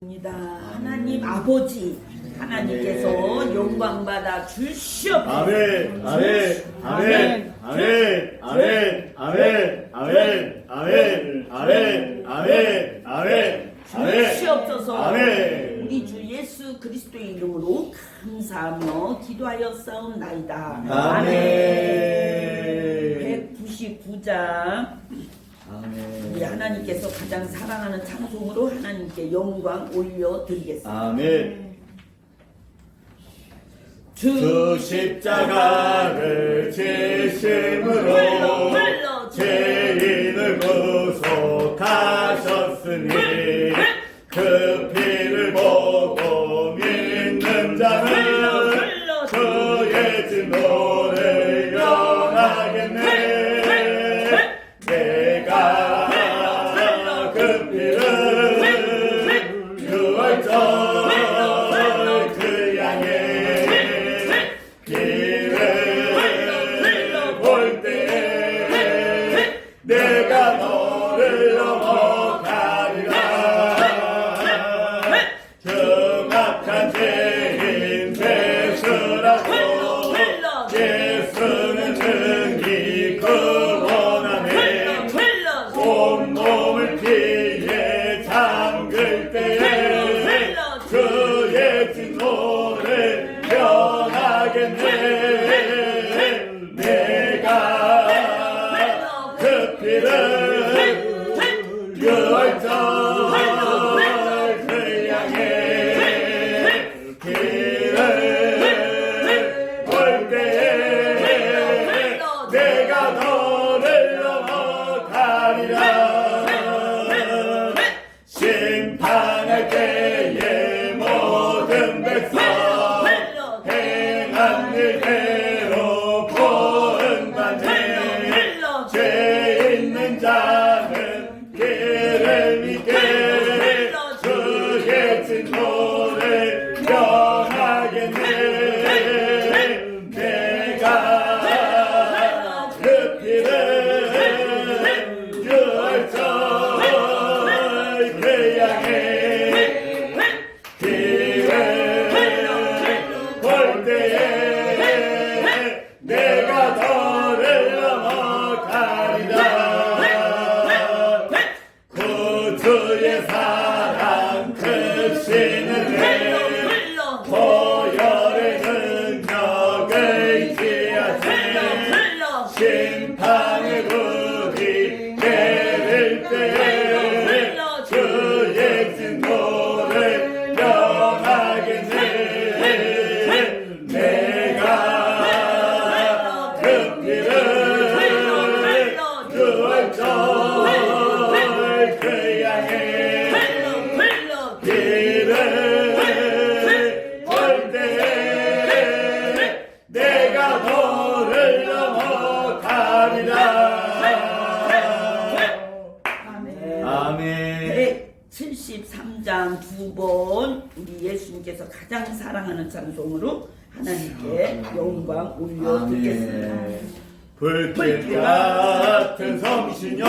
하나님 아버지, 하나님께서 영광받아 주시옵소서. 아멘, 아멘, 아멘, 아멘, 아멘, 아멘, 아멘, 아멘, 아멘, 아멘, 아멘, 주시옵소서. 아멘. 우리 주 예수 그리스도의 이름으로 감사하며 기도하였사옵나이다. 아멘. 199장. 우리 하나님께서 가장 사랑하는 찬송으로 하나님께 영광 올려드리겠습니다. 아멘. 주 십자가를 지심으로 죄인을 구속하셨으니 그 피를 보고 믿는 자는 주의 진노를 면하겠네. 내가 그 피를 유월절 그 양의 길을 볼 때 내가 너를 넘어가리라. 흉악한 죄인 죄수라고 예수는 능히 구원하네. 온몸을 피해 잠글 때에 주의 진노를 면하겠네. 내가 그 피를 유월절 그 양의 길을 볼 때에 내가 너를 넘어가리라. 심판할 때에 모든 백성 행한 일대로 보응받네. 죄 있는 자는 길을 믿게 주의 진노를 면하겠네. 내가 그 피를 유월절 그 양의 길을 볼 때에 내가 너를 넘어가리라. 구주의 사랑 크시는 해 보혈의 능력을 지하시 심판의 불이 내릴 때에 주의 진노를 면하겠네. 내가 그 피를 유월절 그 양의 길을 볼 때에 내가 너를 넘어가리라. 아멘. 173장 2번 우리 예수님께서 가장 사랑하는 찬송으로 하나님께 영광 올려드리겠습니다. 불길 같은 성신여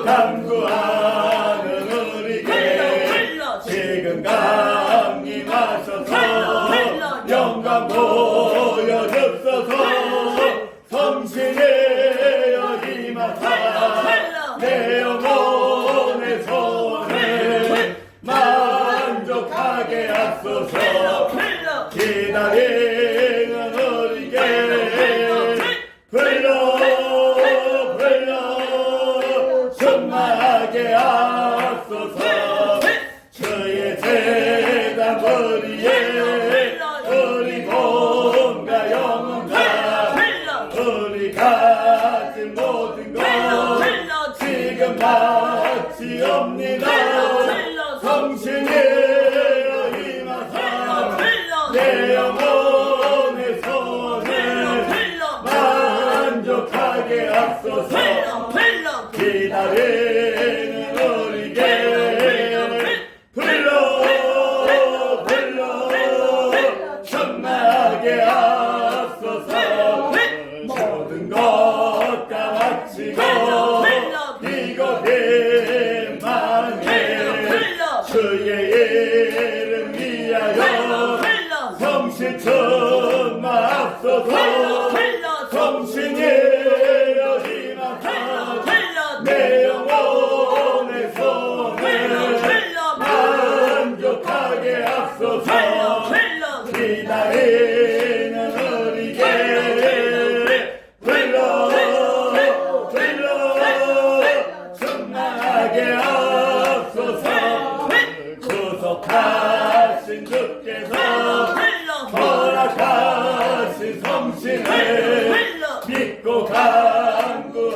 간구하는 우리에게 지금 강림하셔서 영광 보여주소서. 성신여 임하사 내 영혼의 손을 만족하게 하소서. 기다리는 우리에게 불러 충만하게 하소서. 주의 제단 우리의 우리 몸과 영혼과 우리 가진 모든 것 지금 마치옵니다. 성신이 임하사 내 영혼의 손을 만족하게 하소서. 기다리는 우리에게 불러 충만하게 하소서. 모든 것 다 마치고 이곳에 만해 주의 이름 위하여 성신 충만하소서 성신이 여임하사 내 영혼의 소원을 만족하게 하소서 기다리는 우리에게 불러 충만하게 하소서 구속하신 주께서 허락하신 성신을 믿고 간구하오니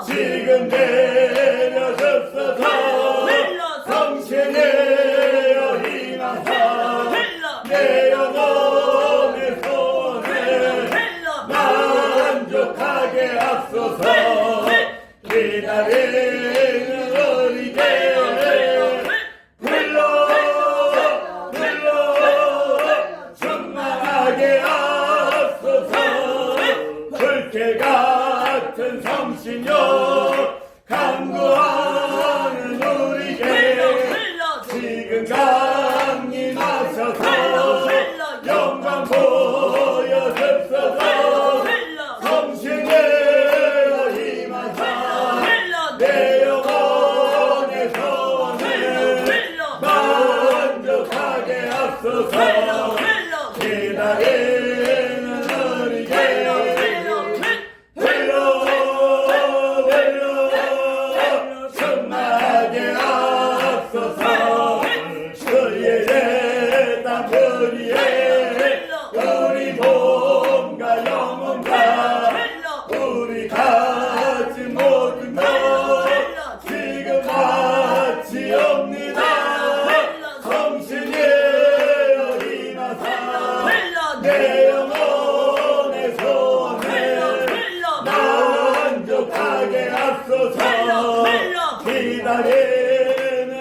지금 내려주소서 성신의 여임하사 내 영혼의 소원을 만족하게 하소서 기다리는 우리에게 불러 충만하게 하소서 불길 같은 성신여 간구하는 우리에게 지금 강림하셔서 영광 보여주소서 성신의 임하사 내 영혼의 소원을 만족하게 하소서 기다리는 우리에게 충만하게 하소서 주의 땅 위에 우리 몸과 영혼과 우리 가진 모든 것 지금 바치옵니다 성신이 임하사 내 영혼의 소원을 만족하게 하소서 기다리는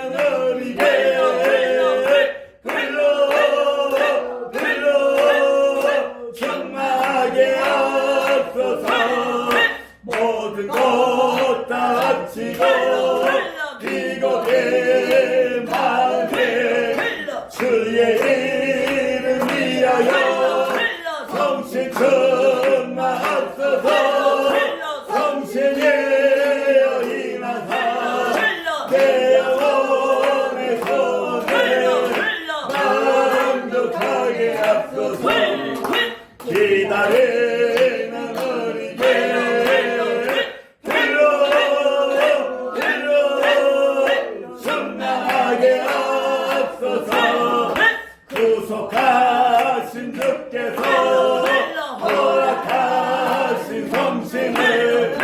우리에게 불러 충만하게 하소서 모든 것 다 합치고 이곳에 마음에 주의 이름 위하여 성신 충만하소서 성신이 임하사 내 영혼의 소원을 만족하게 하소서 기다리는 우리에게 불러 충만하게 하소서 구속하신 주께서 허락하신 성신을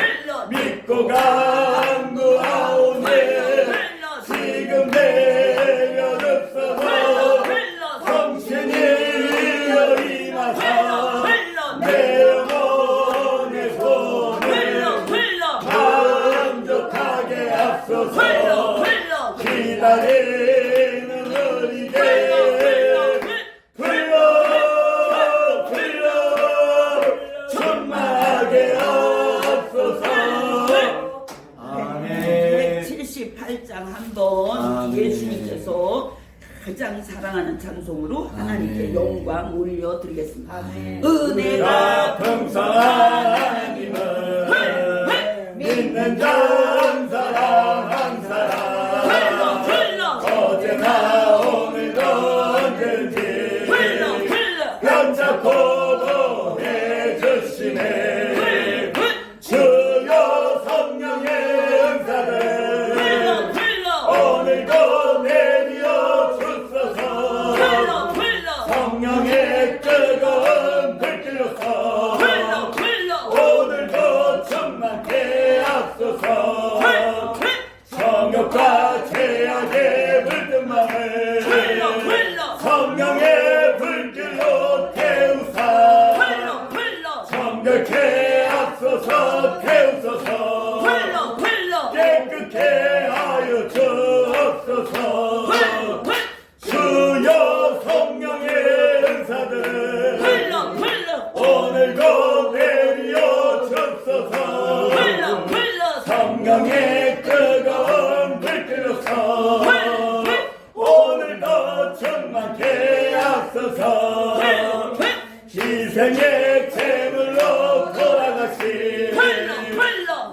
믿고 간구하오니 지금 내려주소서 성신이 임하사 내 영혼의 소원을 만족하게 하소서 기다리는 우리에게 불러 충만하게 하소서 아멘 178장 한번 아멘. 예수님께서 가장 사랑하는 찬송으로 하나님께 아멘. 영광 올려드리겠습니다. 아멘. 은혜가 풍성한 하나님은 믿는 전사랑 한 사람 어제나 오늘도 언제든지 변찮고 도해주시네 주여 성령의 은사를 오늘도 내려 주소서 성령의 뜨거운 불길로서 오늘도 충만케 하소서 성욕과 죄악의 물든 마음을 성령의 불길로 태우사 정결케 하소서 태우소서 깨끗게 하여 주옵소서 태우소서 희생의 제물로 돌아가신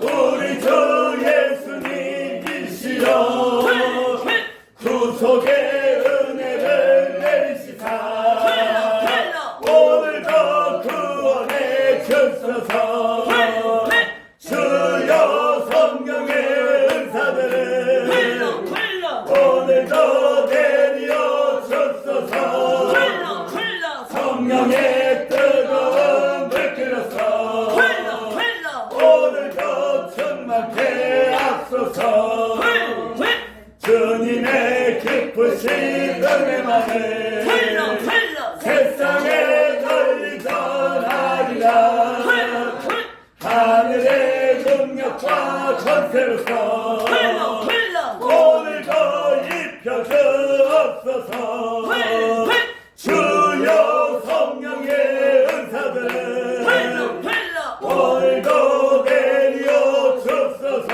우리 주 예수님이시여 구속의 은혜를 내리시사 오늘도 구원해 주소서 주여 성령의 은사들을 오늘도 내려 주소서 성령의 뜨거운 불길로서 오늘도 충만케 하소서 주님의 기쁘신 은혜만을 세상에 널리 전하리라 하늘의 능력과 권세로서 오늘도 입혀 주옵소서 주여 성령의 은사들을 오늘도 내려 주소서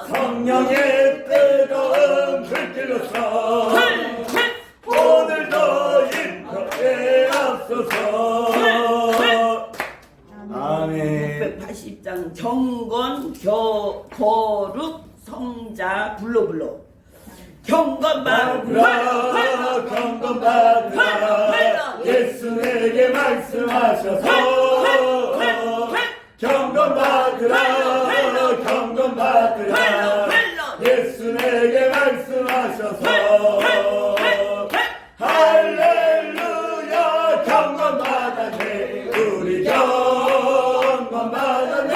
성령의 뜨거운 불길로서 오늘도 입혀게 하소서 아멘. 680장 경건 거룩 성자 불러불러 받으라 경건받으라 예수에게 말씀하셔서 경건받으라 예수에게 말씀하셔서 할렐루야 경건받았네 우리 경건받았네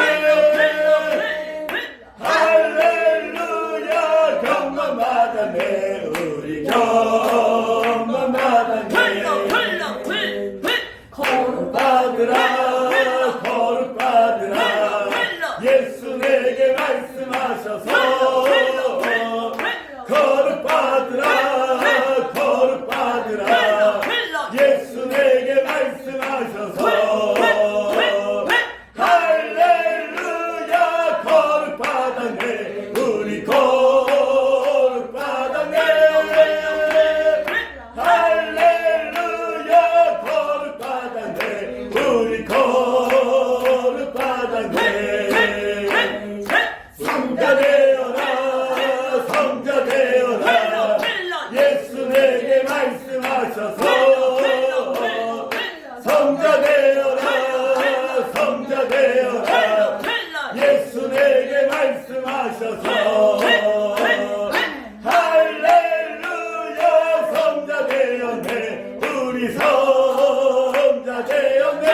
할렐루야 경건받았네 우리 경건받았네 거룩받으라 예수 내게 말씀하셔서 거룩받으라 예수 내게 말씀하셔서 할렐루야 거룩받았네 우리 거룩받았네 할렐루야 거룩받았네 우리 거룩받았네 성자 되어라 성자 되어라 예수 내게 말씀하셔서 성자 되어라 성자 되어라 예수 내게 말씀하셔서 할렐루야 성자 되었네 우리 성자 되었네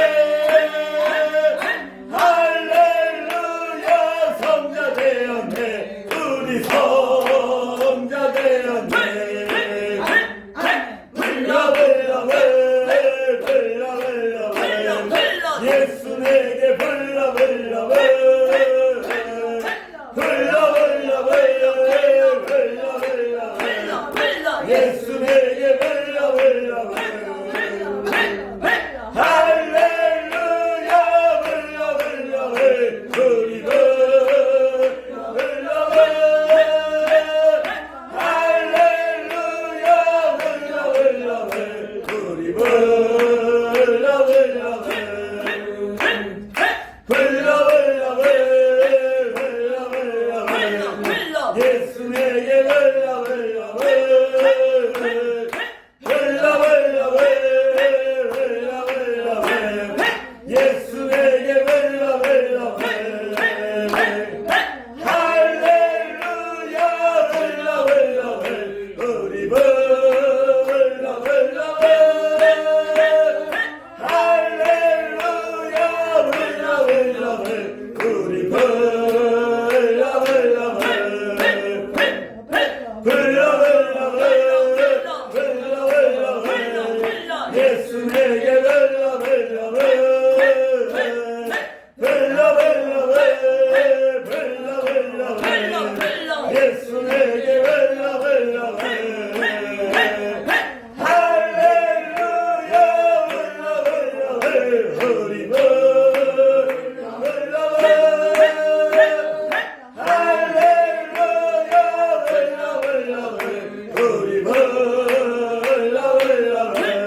할렐루야 성자 되었네 우리 성자 되었네 예수 내게 불러 예수 내게 불러 할렐루야 우리 예수 내게 예수 내게 할렐루야 우리 예수 내게 예수 내게 할렐루야 우리 할렐루야 우리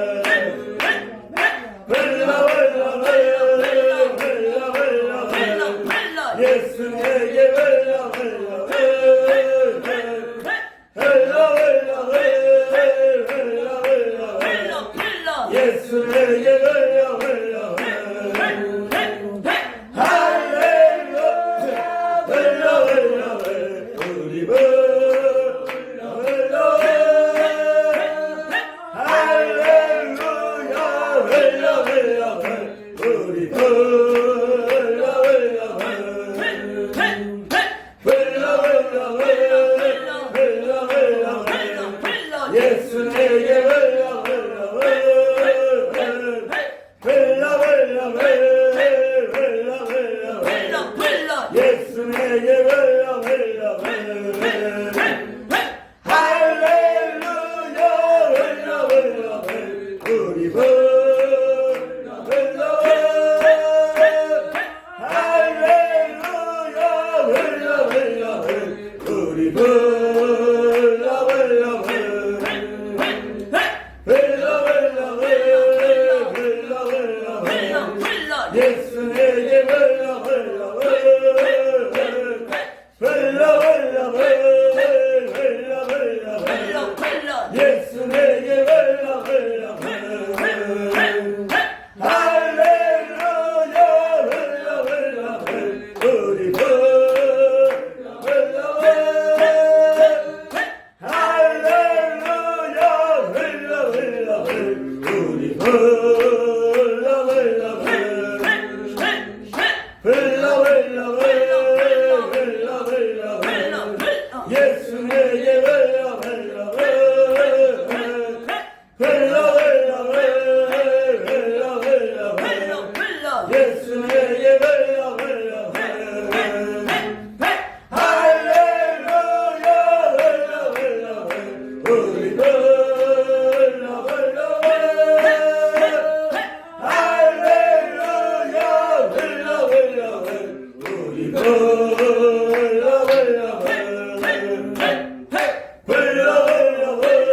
흘러 흘러 흘러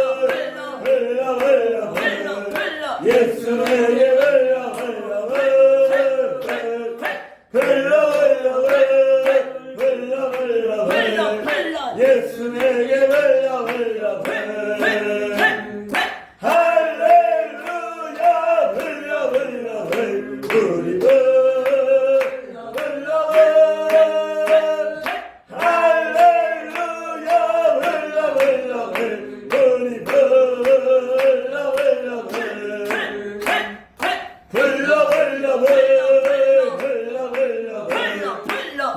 흘러 흘러 예수 내게 흘러 흘러 흘러 흘러 흘러 예수 내게 흘러 흘러 할렐루야 흘러 흘러 우리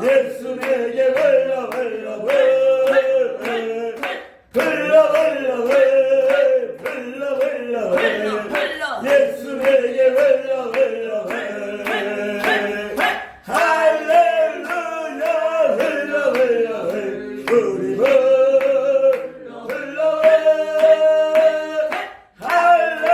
예수 내게 흘러 흘러 예수 내게 흘러 흘러 할렐루야 흘러 흘러 우리 흘러 할렐루야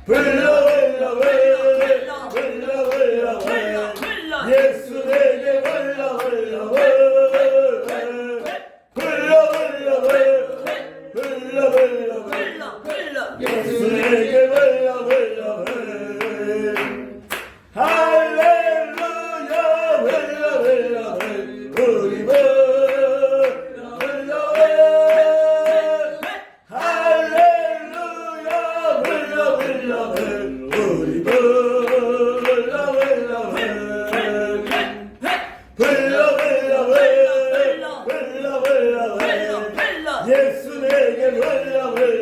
흘러 흘러 우리 예수 내게 흘러 흘러 예수 내게 흘러 흘러 할렐루야 흘러 흘러 우리 할렐루야 흘러 흘러 우리 예수 내게 흘러 흘러 예수 내게 흘러 흘러 할렐루야 흘러 흘러 우리 할렐루야 흘러 흘러 우리 예수 내게 흘러 흘러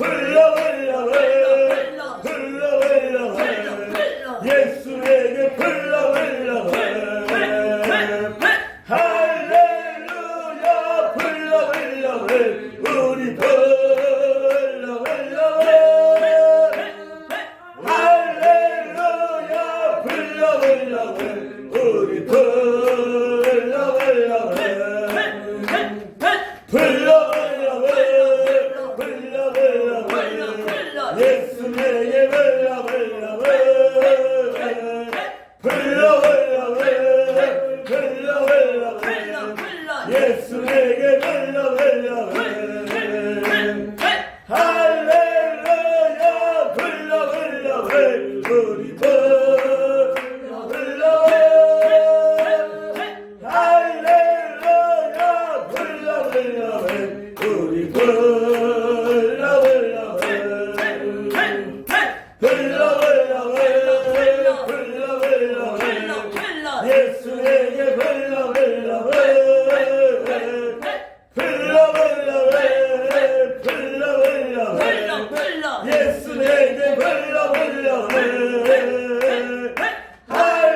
예수 내게 흘러 흘러 할렐루야 흘러 흘러 우리 할렐루야 흘러 흘러 우리 예수 내게 흘러 흘러 예수 내게 흘러 흘러 할렐루야 흘러 흘러 우리 할렐루야 흘러 흘러 우리 예수 내게 흘러 흘러 예수 내게 흘러 흘러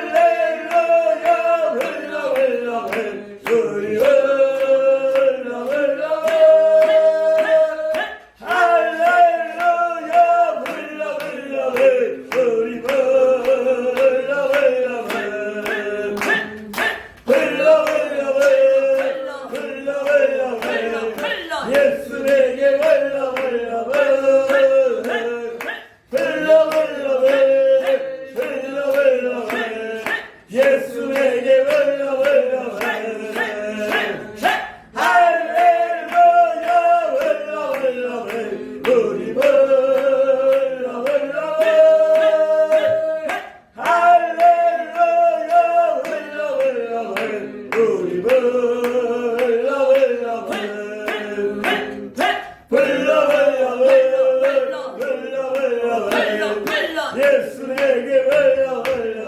할렐루야 흘러 흘러 우리 할렐루야 흘러 흘러 우리 예수 내게 흘러 흘러 예수 내게 흘러 흘러 할렐루야 흘러 흘러 우리 할렐루야 흘러 흘러 우리 예수 내게 흘러 흘러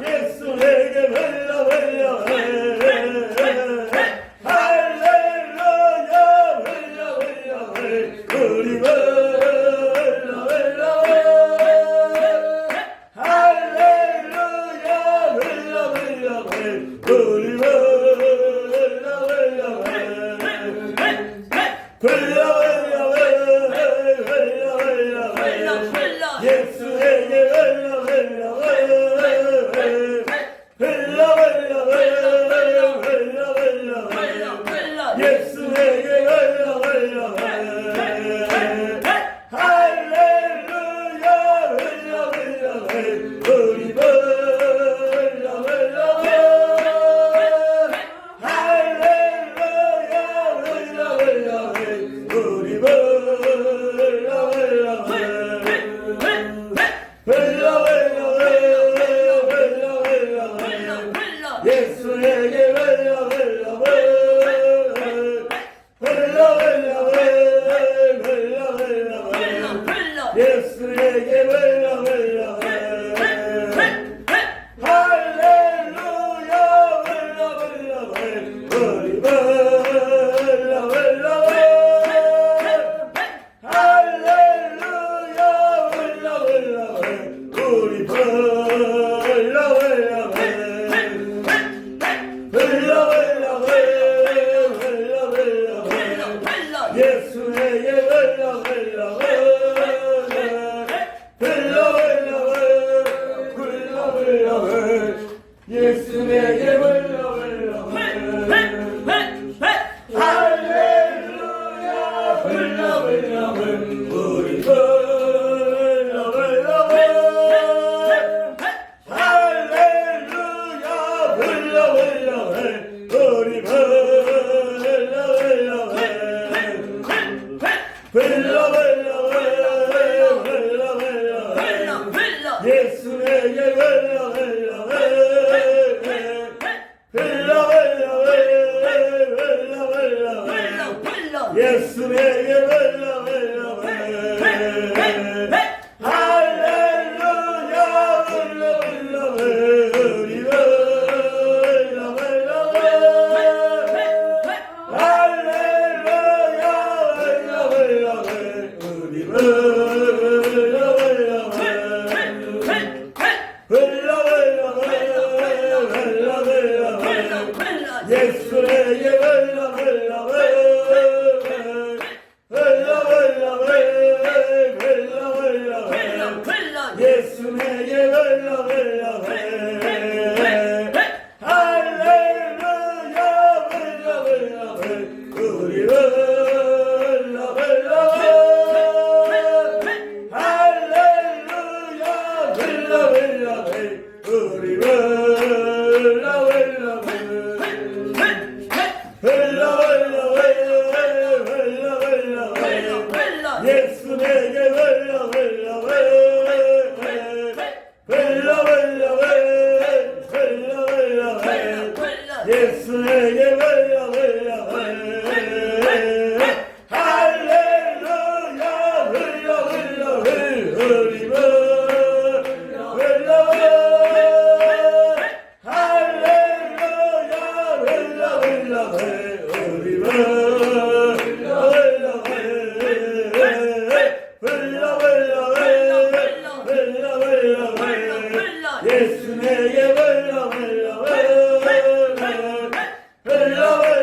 예수 내게 내게 흘러 흘러 할렐루야 흘러 흘러 우리 흘러 흘러 할렐루야 흘러 흘러 우리 흘러 예수에게 흘러 흘러 예수에게 흘러 흘러 할렐루야 흘러 흘러 우리 흘러 흘러 할렐루야 흘러 흘러 우리 흘러 흘러 예수에게 흘러 흘러 예수에게 흘러 흘러 할렐루야 흘러 흘러 우리 흘러 흘러 할렐루야 흘러 흘러 우리 흘러 예수에게 흘러 흘러 예수에게 흘러 흘러 할렐루야 흘러 흘러 우리 흘러 흘러 할렐루야 흘러 흘러 우리 흘러 예수에게 흘러 흘러 예수에게 흘러 흘러 할렐루야 흘러 흘러 우리 흘러 흘러 할렐루야 흘러 흘러 우리 흘러 예수에게 흘러 흘러 예수에게 흘러 흘러 할렐루야 흘러 흘러 우리 흘러 흘러 할렐루야 흘러 흘러 우리 흘러 예수에게 흘러 흘러 예수에게 흘러 흘러 할렐루야 흘러 흘러 우리 흘러 할렐루야 흘러 흘러 우리 예수에게 흘러 흘러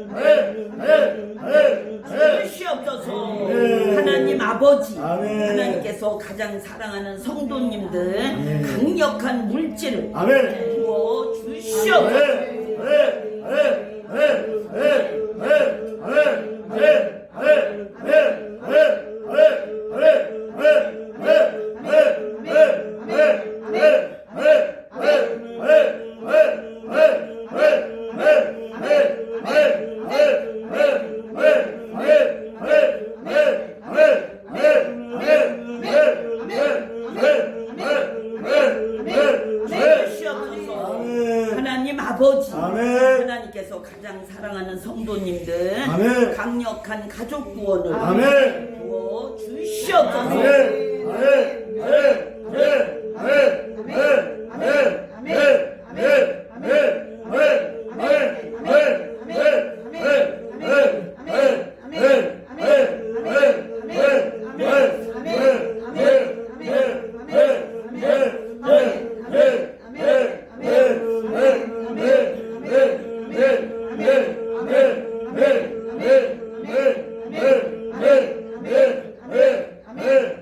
주시옵소서. 네. 하나님 아버지, 아멘. 하나님께서 가장 사랑하는 성도님들 강력한 물질을 아멘. 부어 주시옵소서. 주시옵소서. 하나님 아버지, 아멘. 하나님께서 가장 사랑하는 성도님들 아멘. 강력한 가족 구원을 아멘. 부어 주시옵소서.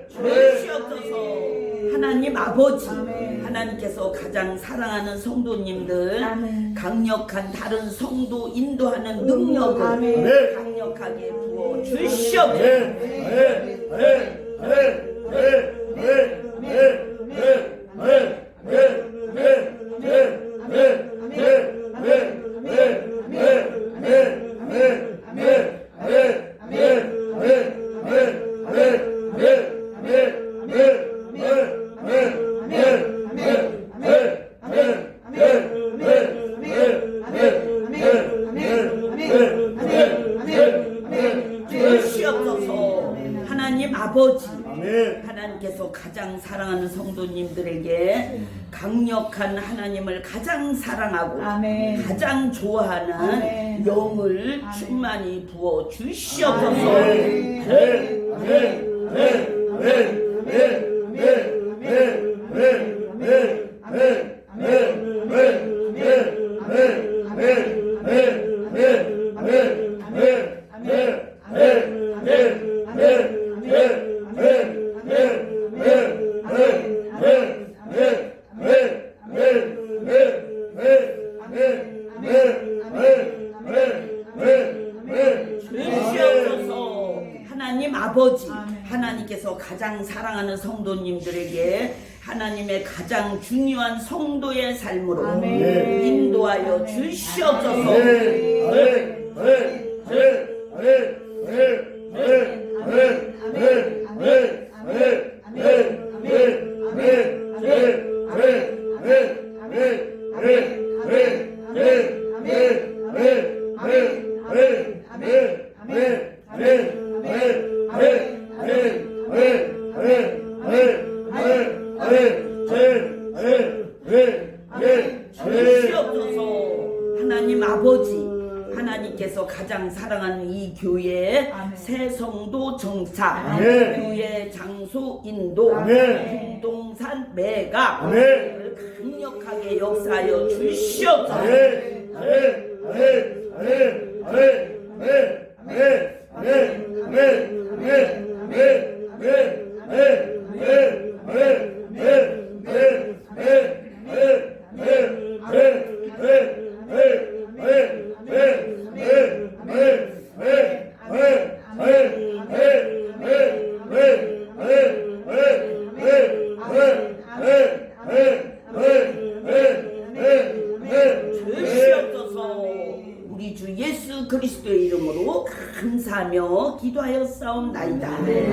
주시옵소서. 하나님 아버지, 하나님께서 가장 사랑하는 성도님들 강력한 다른 성도 인도하는 능력을 강력하게 부어 주시옵소서. 주시옵소서. 하나님 아버지, 하나님께서 가장 사랑하는 성도님들에게 강력한 하나님을 가장 사랑하고 가장 좋아하는 영을 충만히 부어 주시옵소서. 주시옵소서. 하나님 아버지, 하나님께서 가장 사랑하는 성도님들에게 하나님의 가장 중요한 성도의 삶으로 인도하여 주시옵소서. 주시옵소서. 하나님 아버지, 하나님께서 가장 사랑하는 이 교회의 새 성도 정착, 교회 장소 인도, 부동산 매각 강력하게 역사하여 주시옵소서. 주시옵소서. 우리 주 예수 그리스도의 이름으로 감사하며 기도하였사옵나이다.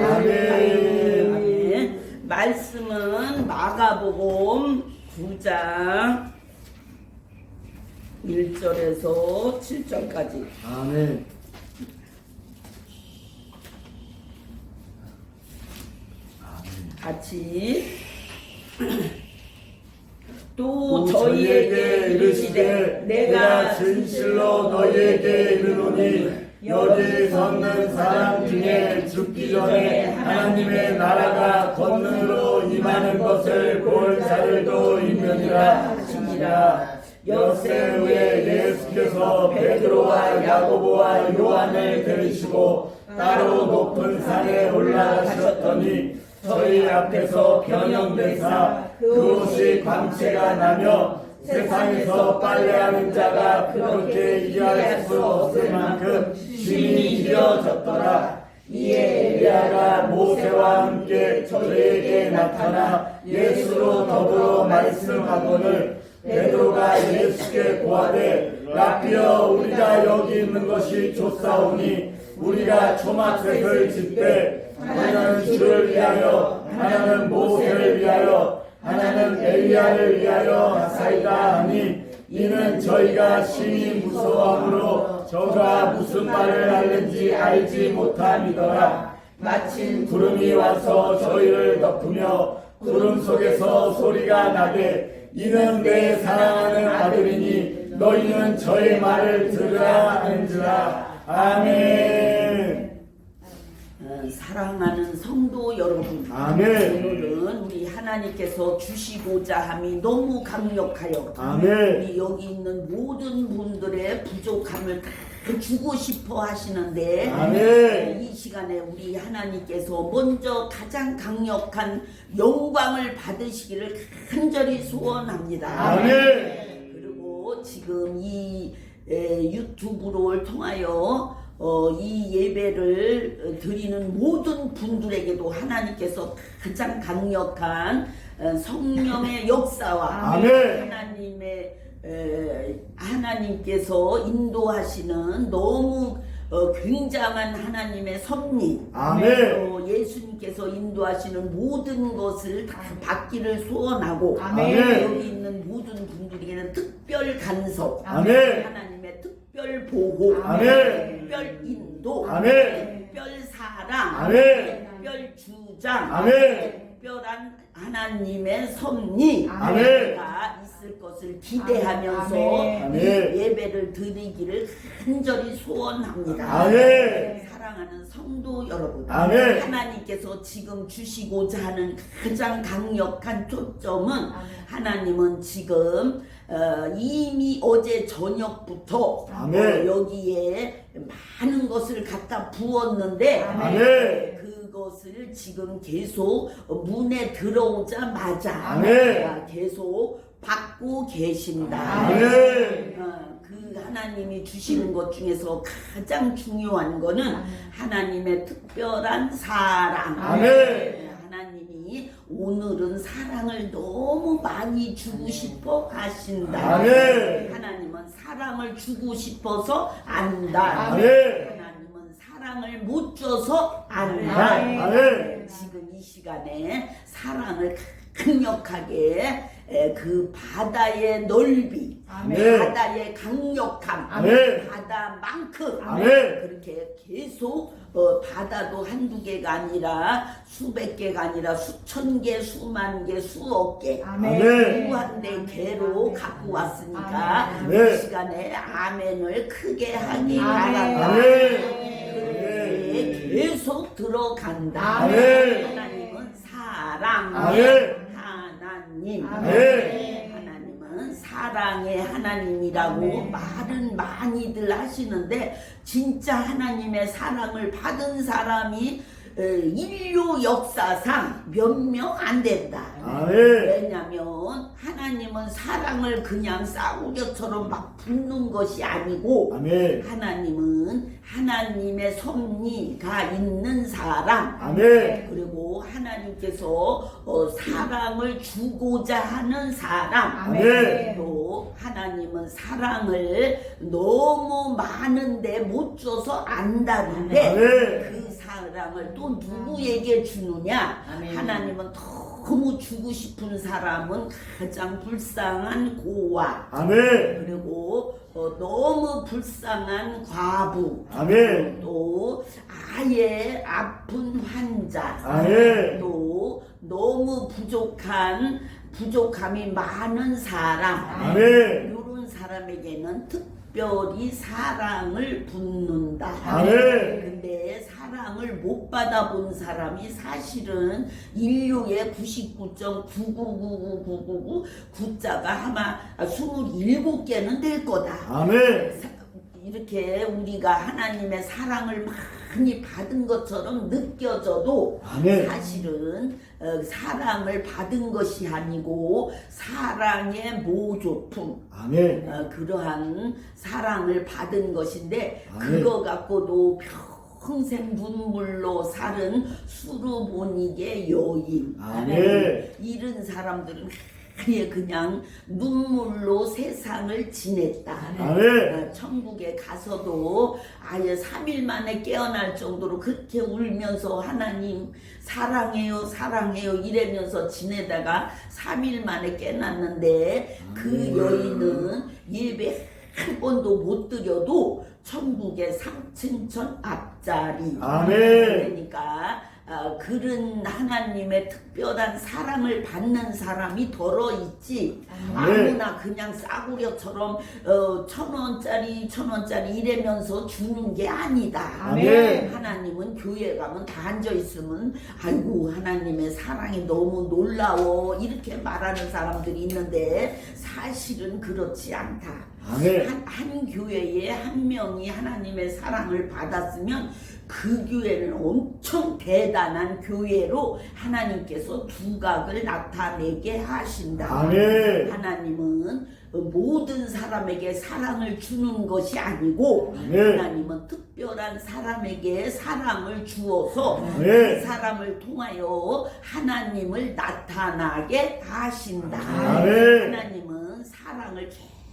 아멘. 말씀은 마가복음 9장 1절에서 7절까지. 아멘. 같이 또 저희에게 이르시되 내가 진실로 너희에게 이르노니 여기 섰는 사람 중에 죽기 전에 하나님의 나라가 권능으로 임하는 것을 볼 자들도 있느니라 하시니라. 엿새 후에 예수께서 베드로와 야고보와 요한을 데리시고 따로 높은 산에 올라가셨더니 저희 앞에서 변형되사 그곳이 광채가 나며 세상에서 빨래하는 자가 그렇게 일할 수 없을 만큼 심히 길어졌더라. 이에 엘리야가 모세와 함께 저희에게 나타나 예수로 더불어 말씀하거늘 베드로가 예수께 고하되 라삐여 우리가 여기 있는 것이 좋사오니 우리가 초막색을 짓되 하나는 주를 위하여 하나는 모세를 위하여 하나는 엘리야를 위하여 하사이다 하니 이는 저희가 심히 무서워함으로 저가 무슨 말을 하는지 알지 못함이더라. 마침 구름이 와서 저희를 덮으며 구름 속에서 소리가 나되 이는 내 사랑하는 아들이니 너희는 저의 말을 들으라 하는지라. 아멘. 사랑하는 성도 여러분, 아멘. 오늘은 우리 하나님께서 주시고자 함이 너무 강력하여 아멘. 우리 여기 있는 모든 분들의 부족함을 다 주고 싶어 하시는데 아멘. 이 시간에 우리 하나님께서 먼저 가장 강력한 영광을 받으시기를 간절히 소원합니다. 아멘. 그리고 지금 이 유튜브를 통하여 이 예배를 드리는 모든 분들에게도 하나님께서 가장 강력한 성령의 역사와 아멘. 하나님께서 인도하시는 너무 굉장한 하나님의 섭리, 아멘. 예수님께서 인도하시는 모든 것을 다 받기를 소원하고 아멘. 여기 있는 모든 분들에게는 특별 간섭, 아멘. 하나님의 특별 보호, 아멘. 특별 인도, 아멘. 특별 사랑, 아멘. 특별 주장, 아멘. 특별한 하나님의 섭리가 아멘. 있을 것을 기대하면서 아멘. 이 예배를 드리기를 간절히 소원합니다. 아멘. 사랑하는 성도 여러분, 아멘. 하나님께서 지금 주시고자 하는 가장 강력한 초점은 하나님은 지금 이미 어제 저녁부터 아멘. 여기에 많은 것을 갖다 부었는데 아멘. 그것을 지금 계속 문에 들어오자마자 아멘. 계속 받고 계신다. 아멘. 그 하나님이 주시는 것 중에서 가장 중요한 거는 하나님의 특별한 사랑. 아멘. 하나님이 오늘은 사랑을 너무 많이 주고 싶어 하신다. 아멘. 하나님은 사랑을 주고 싶어서 안다. 아멘. 하나님은 사랑을 못 줘서 안다. 아멘. 지금 이 시간에 사랑을 강력하게 그 바다의 넓이, 아멘. 바다의 강력함, 아멘. 바다만큼 아멘. 그렇게 계속 바다도 한두 개가 아니라 수백 개가 아니라 수천 개, 수만 개, 수억 개, 아멘. 무한대 개로 갖고 왔으니까 아멘. 이 시간에 아멘을 크게 하기 아멘. 바란다. 아멘. 그렇게 계속 들어간다. 아멘. 하나님은 사랑. 아멘. 하나님. 아멘. 하나님은 사랑의 하나님이라고 말은 많이들 하시는데 진짜 하나님의 사랑을 받은 사람이 인류 역사상 몇 명 안 된다. 아멘. 왜냐면 하나님은 사랑을 그냥 싸우려처럼 막 붓는 것이 아니고 아멘. 하나님은 하나님의 섭리가 있는 사람, 아멘. 그리고 하나님께서 사랑을 주고자 하는 사람, 아멘. 또 하나님은 사랑을 너무 많은데 못 줘서 안다는데 아멘. 그 사랑을 또 누구에게 주느냐? 하나님은 너무 주고 싶은 사람은 가장 불쌍한 고아, 아멘. 그리고 너무 불쌍한 과부, 아멘. 또 아예 아픈 환자, 아멘. 또 너무 부족함이 많은 사람, 아멘. 이런 사람에게는 특별히 사랑을 붓는다. 아멘. 근데 사랑을 못 받아본 사람이 사실은 인류의 99.9999999 구자가 아마 27개는 될 거다. 아멘. 이렇게 우리가 하나님의 사랑을 많이 받은 것처럼 느껴져도 아멘. 사실은 사랑을 받은 것이 아니고 사랑의 모조품, 아멘. 그러한 사랑을 받은 것인데 아멘. 그거 갖고도 평생 눈물로 사는 수르보닉의 여인, 아멘. 이런 사람들은 아예 그냥 눈물로 세상을 지냈다. 아멘. 천국에 가서도 아예 3일 만에 깨어날 정도로 그렇게 울면서 하나님 사랑해요 사랑해요 이러면서 지내다가 3일 만에 깨났는데 그 여인은 예배 한 번도 못 드려도 천국의 상층천 앞자리. 아멘. 그러니까 그런 하나님의 특별한 사랑을 받는 사람이 덜어 있지. 아무나 그냥 싸구려처럼 1,000원짜리 이래면서 주는 게 아니다. 아멘. 하나님은 교회 가면 다 앉아 있으면 아이고 하나님의 사랑이 너무 놀라워 이렇게 말하는 사람들이 있는데 사실은 그렇지 않다. 아멘. 한 교회에 한 명이 하나님의 사랑을 받았으면 그 교회는 엄청 대단한 교회로 하나님께서 두각을 나타내게 하신다. 아멘. 하나님은 모든 사람에게 사랑을 주는 것이 아니고 아멘. 하나님은 특별한 사람에게 사랑을 주어서 아멘. 그 사람을 통하여 하나님을 나타나게 하신다. 아멘. 하나님은 사랑을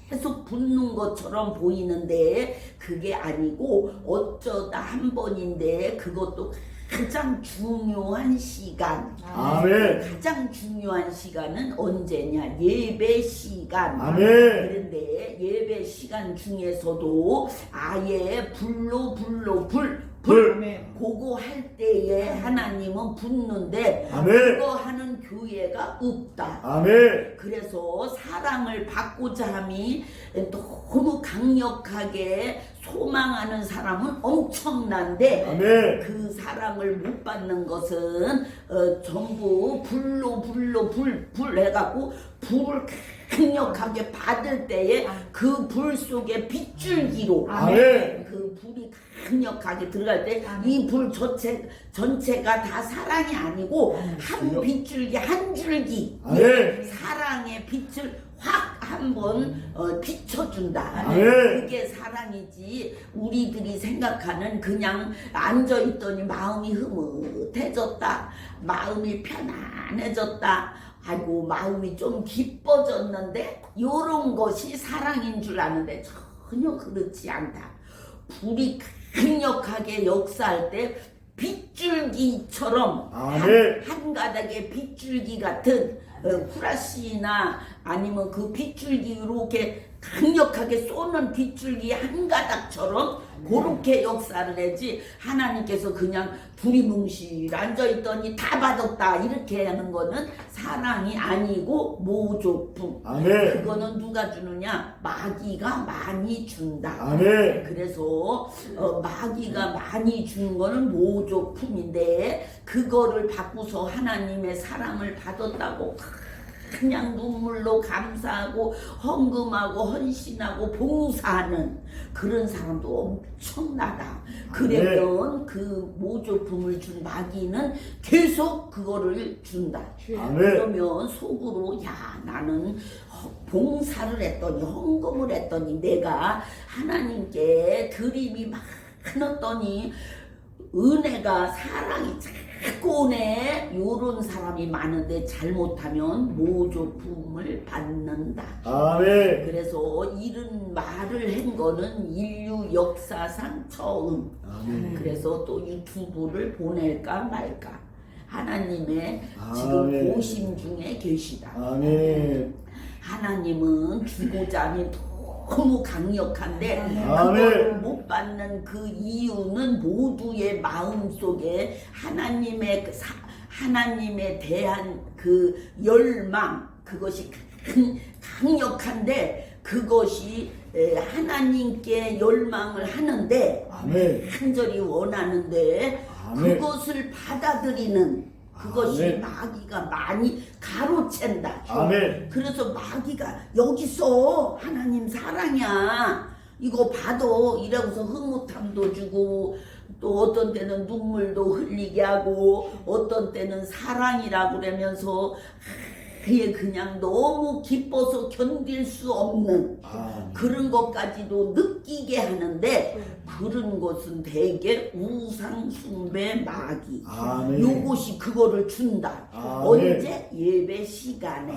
계속 붓는 것처럼 보이는데 그게 아니고 어쩌다 한 번인데 그것도 가장 중요한 시간. 아멘. 가장 중요한 시간은 언제냐? 예배 시간. 아멘. 그런데 예배 시간 중에서도 아예 불로 그거 할 때에 하나님은 붙는데 아멘. 그거 하는 교회가 없다. 아멘. 그래서 사랑을 받고자 함이 너무 강력하게 소망하는 사람은 엄청난데 아멘. 그 사랑을 못 받는 것은 전부 불 해갖고 불을 강력하게 받을 때에 그 불 속에 빗줄기로 아멘. 그 불이 강력하게 들어갈 때 이 불 전체가 다 사랑이 아니고 한 빗줄기 한 줄기 아멘. 사랑의 빛을 확 한번 비춰준다. 아멘. 그게 사랑이지 우리들이 생각하는 그냥 앉아있더니 마음이 흐뭇해졌다, 마음이 편안해졌다, 아이고 마음이 좀 기뻐졌는데 요런 것이 사랑인 줄 아는데 전혀 그렇지 않다. 불이 강력하게 역사할 때 빗줄기처럼 아멘. 한 가닥의 빗줄기 같은 후라시나 아니면 그 빗줄기 이렇게 강력하게 쏘는 빗줄기 한 가닥처럼 그렇게 역사를 하지 하나님께서 그냥 두리뭉실 앉아있더니 다 받았다 이렇게 하는 거는 사랑이 아니고 모조품. 아멘. 그거는 누가 주느냐? 마귀가 많이 준다. 아멘. 그래서 마귀가 많이 주는 거는 모조품인데 그거를 받고서 하나님의 사랑을 받았다고 그냥 눈물로 감사하고 헌금하고 헌신하고 봉사하는 그런 사람도 엄청나다. 그랬던 그 모조품을 준 마귀는 계속 그거를 준다. 아멘. 그러면 속으로 야 나는 봉사를 했더니 헌금을 했더니 내가 하나님께 드림이 많았더니 은혜가 사랑이 자꾸 오네 요런 사람이 많은데 잘못하면 모조품을 받는다. 아멘. 그래서 이런 말을 한 거는 인류 역사상 처음. 아멘. 그래서 또 유튜브를 보낼까 말까 하나님의 지금 아멘. 고심 중에 계시다. 아멘. 하나님은 주고자 하니 너무 강력한데 아멘. 그걸 못 받는 그 이유는 모두의 마음 속에 하나님에 대한 그 열망 그것이 강력한데 그것이 하나님께 열망을 하는데 아멘. 간절히 원하는데 아멘. 그것을 받아들이는 그것이 아멘. 마귀가 많이 가로챈다. 아멘. 그래서 마귀가 여기서 하나님 사랑이야. 이거 받아 이러고서 흐뭇함도 주고 또 어떤 때는 눈물도 흘리게 하고 어떤 때는 사랑이라고 그러면서 그게 그냥 너무 기뻐서 견딜 수 없는 그런 것까지도 느끼게 하는데 그런 것은 대개 우상숭배 마귀 요것이 그거를 준다. 언제? 예배 시간에.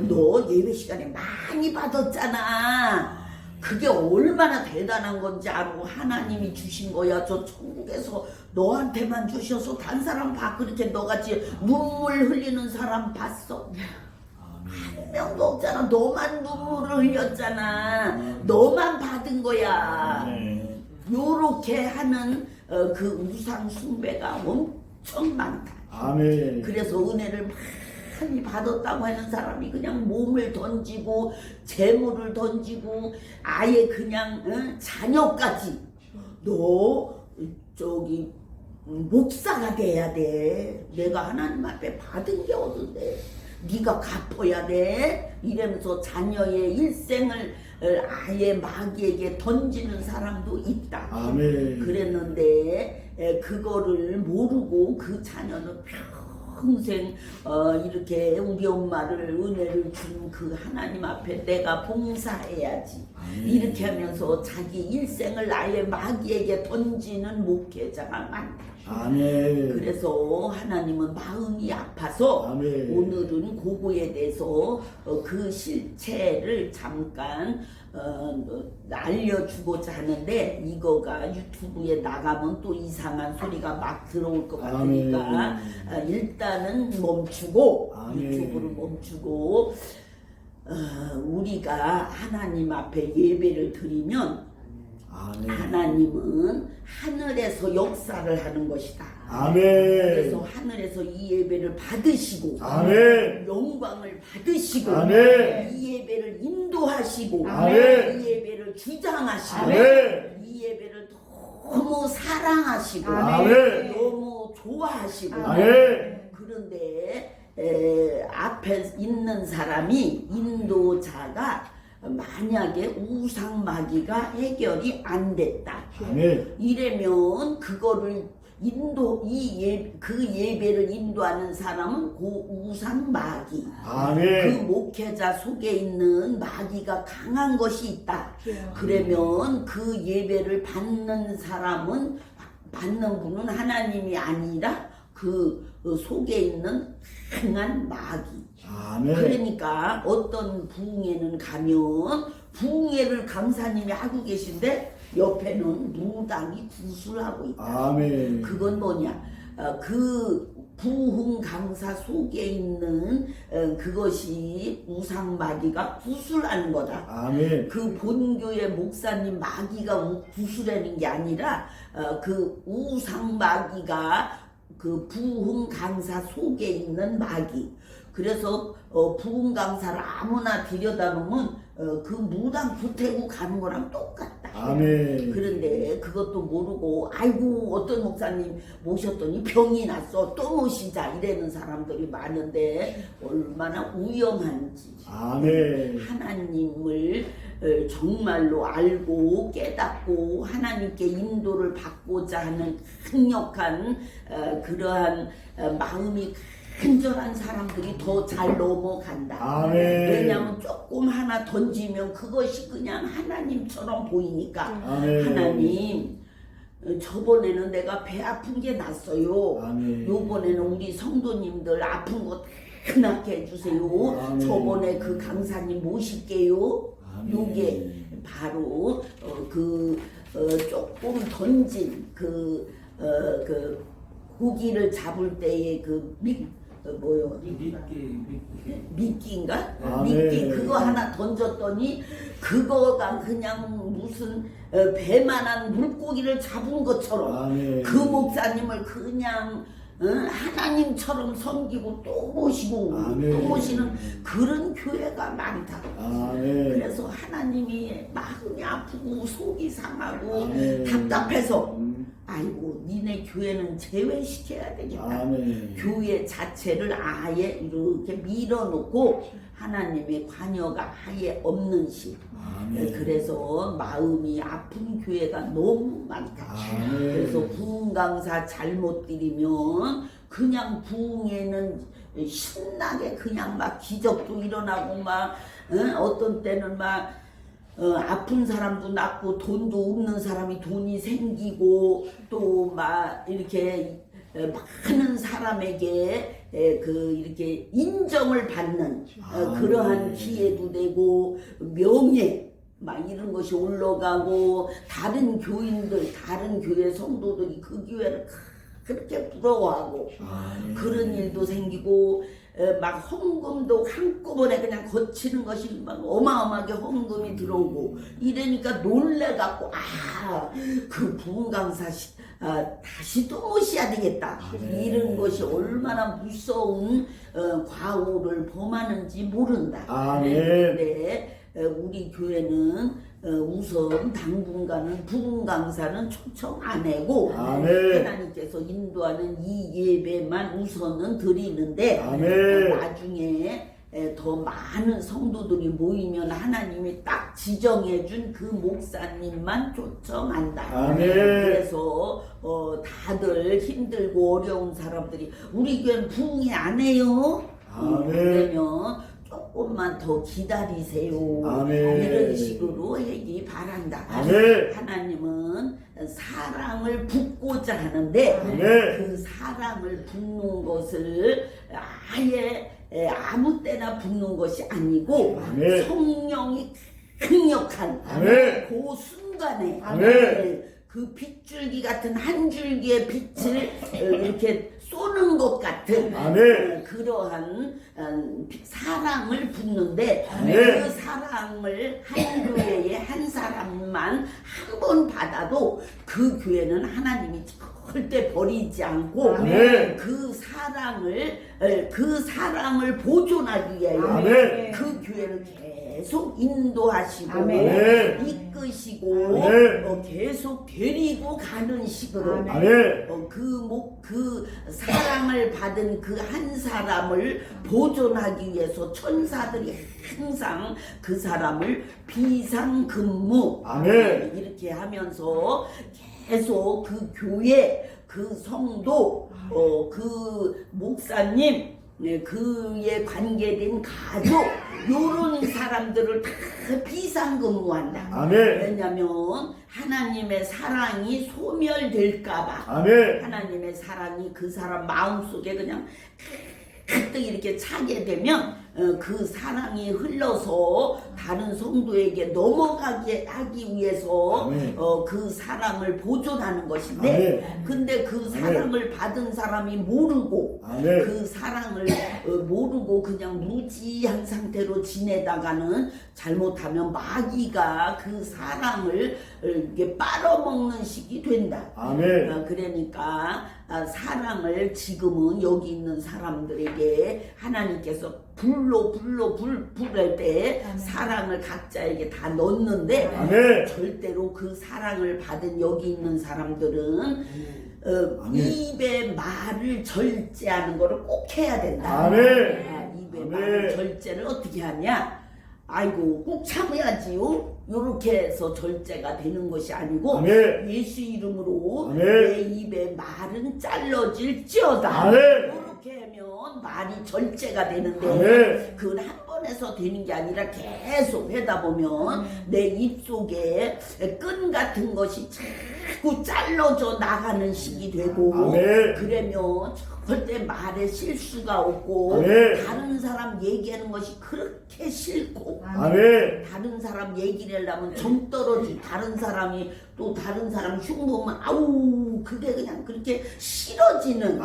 너 예배 시간에 많이 받았잖아. 그게 얼마나 대단한 건지 알고 하나님이 주신 거야. 저 천국에서 너한테만 주셔서 단 사람 봐. 그렇게 너같이 눈물 흘리는 사람 봤어? 한 명도 없잖아. 너만 눈물을 흘렸잖아. 너만 받은 거야. 요렇게 하는 그 우상 숭배가 엄청 많다. 아멘. 그래서 은혜를 많이 받았다고 하는 사람이 그냥 몸을 던지고 재물을 던지고 아예 그냥 자녀까지 너 저기 목사가 돼야 돼. 내가 하나님 앞에 받은 게 어딘데 네가 갚아야 돼. 이러면서 자녀의 일생을 아예 마귀에게 던지는 사람도 있다. 아멘. 그랬는데 그거를 모르고 그 자녀는 평생 이렇게 우리 엄마를 은혜를 준 그 하나님 앞에 내가 봉사해야지. 이렇게 하면서 자기 일생을 아예 마귀에게 던지는 목회자가 많다. 아멘. 그래서 하나님은 마음이 아파서 아멘. 오늘은 그거에 대해서 그 실체를 잠깐 알려주고자 하는데 이거가 유튜브에 나가면 또 이상한 소리가 막 들어올 것 같으니까 일단은 멈추고 유튜브를 멈추고 우리가 하나님 앞에 예배를 드리면 하나님은 하늘에서 역사를 하는 것이다. 아멘. 그래서 하늘에서 이 예배를 받으시고 아멘. 영광을 받으시고 아멘. 이 예배를 인도하시고 아멘. 이 예배를 주장하시고 아멘. 이 예배를 너무 사랑하시고 아멘. 너무 좋아하시고 아멘. 그런데 앞에 있는 사람이 인도자가 만약에 우상마귀가 해결이 안 됐다. 아멘. 이러면 그거를 그 예배를 인도하는 사람은 그 우상마귀. 아멘. 그 목회자 속에 있는 마귀가 강한 것이 있다. 그러면 그 예배를 받는 분은 하나님이 아니라 그 속에 있는 강한 마귀. 아멘. 그러니까 어떤 부흥회는 가면 부흥회를 강사님이 하고 계신데 옆에는 무당이 구슬하고 있다. 아멘. 그건 뭐냐? 그 부흥 강사 속에 있는 그것이 우상마귀가 구슬하는 거다. 아멘. 그 본교의 목사님 마귀가 구슬하는 게 아니라 그 우상마귀가 그 부흥 강사 속에 있는 마귀. 그래서 부흥 강사를 아무나 들여다보면 그 무당 구태고 가는 거랑 똑같다. 아멘. 그런데 그것도 모르고 아이고 어떤 목사님 모셨더니 병이 났어 또 모시자 이러는 사람들이 많은데 얼마나 위험한지. 아멘. 하나님을 정말로 알고 깨닫고 하나님께 인도를 받고자 하는 강력한 그러한 마음이 간절한 사람들이 더 잘 넘어간다. 아멘. 왜냐하면 조금 하나 던지면 그것이 그냥 하나님처럼 보이니까. 아멘. 하나님 저번에는 내가 배 아픈 게 났어요. 아멘. 요번에는 우리 성도님들 아픈 거 다 낫게 해주세요. 아멘. 저번에 그 강사님 모실게요. 아멘. 요게 바로 조금 던진 그 고기를 잡을 때의 미끼인가? 아멘. 미끼 그거 하나 던졌더니 그거가 그냥 무슨 배만한 물고기를 잡은 것처럼 아멘. 그 목사님을 그냥 하나님처럼 섬기고 또 모시고 아멘. 또 모시는 그런 교회가 많다. 아멘. 그래서 하나님이 마음이 아프고 속이 상하고 아멘. 답답해서 아이고 니네 교회는 제외시켜야 되겠다. 아멘. 교회 자체를 아예 이렇게 밀어놓고 하나님의 관여가 아예 없는 시. 아멘. 그래서 마음이 아픈 교회가 너무 많다. 아멘. 그래서 부흥 강사 잘못 드리면 그냥 부흥에는 신나게 그냥 막 기적도 일어나고 막 어떤 때는 막 아픈 사람도 낫고 돈도 없는 사람이 돈이 생기고 또 막 이렇게 많은 사람에게 이렇게 인정을 받는 그러한 기회도 되고 명예 막 이런 것이 올라가고 다른 교인들 다른 교회 성도들이 그 교회를 그렇게 부러워하고 그런 일도 생기고 막 헌금도 한꺼번에 그냥 거치는 것이 막 어마어마하게 헌금이 들어오고 이러니까 놀래갖고 그 부흥 강사 다시 또 모셔야 되겠다. 이런 것이 얼마나 무서운 과오를 범하는지 모른다. 근데 우리 교회는 우선 당분간은 부흥 강사는 초청 안 하고 하나님께서 인도하는 이 예배만 우선은 드리는데 나중에 더 많은 성도들이 모이면 하나님이 딱 지정해준 그 목사님만 초청한다. 그래서 다들 힘들고 어려운 사람들이 우리 교회는 부흥이 안 해요. 그러면 조금만 더 기다리세요. 이런 식으로 하기 바란다. 하나님은 사랑을 붓고자 하는데 그 사랑을 붓는 것을 아예 아무 때나 붓는 것이 아니고 성령이 강력한 그 순간에 그 빗줄기 같은 한 줄기의 빛을 이렇게 쏘는 것 같은 그러한 사랑을 붓는데 그 사랑을 한 교회에 한 사람만 한 번 받아도 그 교회는 하나님이 절대 버리지 않고 그 사랑을 보존하기 위하여 그 교회를 계속 인도하시고 이끄시고 계속 데리고 가는 식으로 그 사랑을 받은 그 한 사람을 보존하기 위해서 천사들이 항상 그 사람을 비상근무 이렇게 하면서 계속 그 교회 그 성도 그 목사님 그에 관계된 가족 요런 사람들을 다 비상근무한다. 왜냐면 하나님의 사랑이 소멸될까봐 하나님의 사랑이 그 사람 마음속에 그냥 가득 이렇게 차게 되면 그 사랑이 흘러서 다른 성도에게 넘어가게 하기 위해서 그 사랑을 보존하는 것인데 근데 그 사랑을 받은 사람이 모르고 그 사랑을 모르고 그냥 무지한 상태로 지내다가는 잘못하면 마귀가 그 사랑을 이렇게 빨아먹는 식이 된다. 그러니까 사랑을 지금은 여기 있는 사람들에게 하나님께서 불할 때 사랑을 각자에게 다 넣는데 절대로 그 사랑을 받은 여기 있는 사람들은 입의 말을 절제하는 거를 꼭 해야 된다. 입의 말을 절제를 어떻게 하냐? 아이고 꼭 참아야지요. 요렇게 해서 절제가 되는 것이 아니고 예수 이름으로 내 입의 말은 잘라질지어다. 이렇게 하면 말이 절제가 되는데 그건 한 번에서 되는 게 아니라 계속 하다 보면 내 입속에 끈 같은 것이 자꾸 잘라져 나가는 식이 되고 그러면 절대 말에 실수가 없고 다른 사람 얘기하는 것이 그렇게 싫고 다른 사람 얘기를 하려면 정 떨어지고 다른 사람이 또 다른 사람 흉보면 아우 그게 그냥 그렇게 싫어지는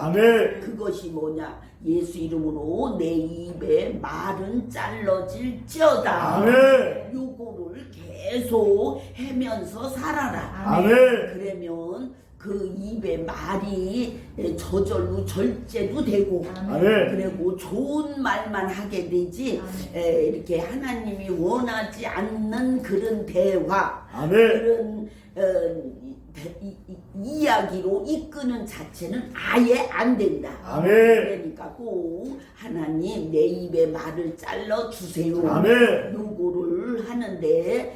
그것이 뭐냐 예수 이름으로 내 입에 말은 잘라질지어다 요거를 계속 하면서 살아라 그러면 그 입의 말이 저절로 절제도 되고 그리고 좋은 말만 하게 되지 이렇게 하나님이 원하지 않는 그런 대화 그런 이야기로 이끄는 자체는 아예 안 된다. 아멘. 그러니까 꼭 하나님 내 입에 말을 잘라 주세요. 아멘. 요거를 하는데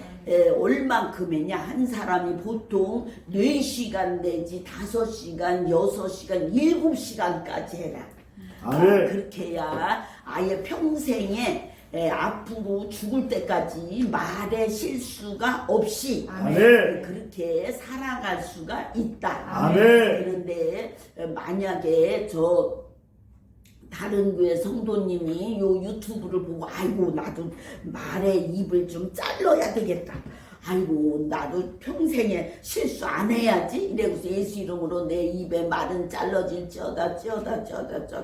얼만큼이냐, 한 사람이 보통 4시간 내지 5시간, 6시간, 7시간까지 해라. 아멘. 그렇게 해야 아예 평생에 앞으로 죽을 때까지 말의 실수가 없이 아멘. 그렇게 살아갈 수가 있다. 아멘. 그런데 만약에 저 다른 교회 성도님이 요 유튜브를 보고 아이고 나도 말의 입을 좀 잘라야 되겠다. 아이고 나도 평생에 실수 안 해야지. 이래서 예수 이름으로 내 입에 말은 잘라질지어다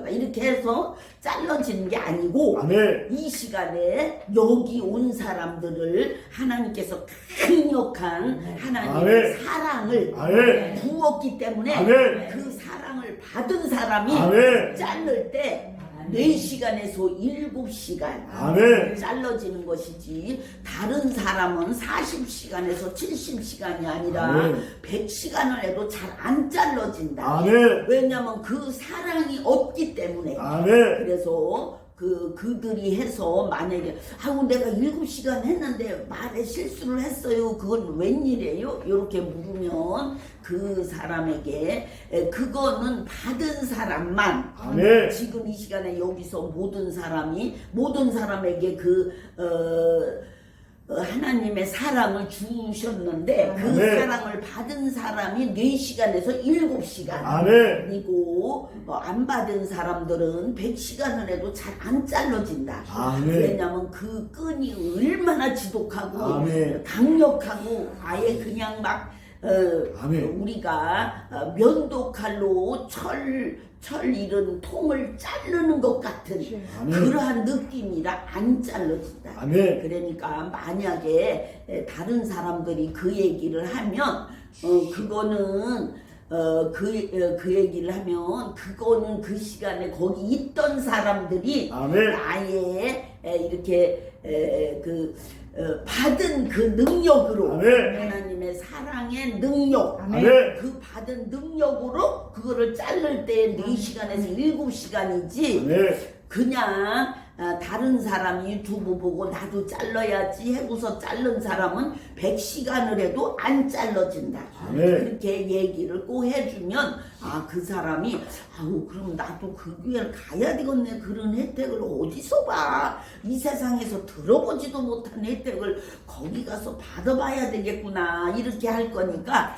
이렇게 해서 잘라지는 게 아니고 아멘. 이 시간에 여기 온 사람들을 하나님께서 강력한 하나님의 아멘. 사랑을 아멘. 부었기 때문에 아멘. 그 사랑을 받은 사람이 아멘. 자를 때 4시간에서 7시간 아멘. 잘라지는 것이지, 다른 사람은 40시간에서 70시간이 아니라 아멘. 100시간을 해도 잘 안 잘라진다. 아멘. 왜냐하면 그 사랑이 없기 때문에. 아멘. 그래서 그들이 해서 만약에 아우 내가 7시간 했는데 말에 실수를 했어요. 그건 웬일이에요? 이렇게 물으면 그 사람에게 그거는 받은 사람만, 아멘. 지금 이 시간에 여기서 모든 사람에게 하나님의 사랑을 주셨는데 그 아멘. 사랑을 받은 사람이 4시간에서 7시간. 아멘. 그리고 안 받은 사람들은 100시간을 해도 잘 안 잘라진다. 아멘. 왜냐하면 그 끈이 얼마나 지독하고 아멘. 강력하고 아예 그냥 막 아멘. 우리가 면도칼로 철 이런 통을 자르는 것 같은 아멘. 그러한 느낌이라 안 잘라진다. 아멘. 그러니까 만약에 다른 사람들이 그 얘기를 하면 그거는 그 얘기를 하면 그거는 그 시간에 거기 있던 사람들이 아멘. 아예 이렇게 받은 그 능력으로, 아멘. 하나님의 사랑의 능력, 아멘. 그 받은 능력으로 그거를 자를 때 4시간에서 7시간이지 아멘. 그냥 다른 사람이 유튜브 보고 나도 잘라야지 하고서 자른 사람은 100시간을 해도 안 잘라진다. 아멘. 그렇게 얘기를 꼭 해주면 그 사람이 아우 그럼 나도 그 교회를 가야 되겠네. 그런 혜택을 어디서 봐. 이 세상에서 들어보지도 못한 혜택을 거기 가서 받아봐야 되겠구나. 이렇게 할 거니까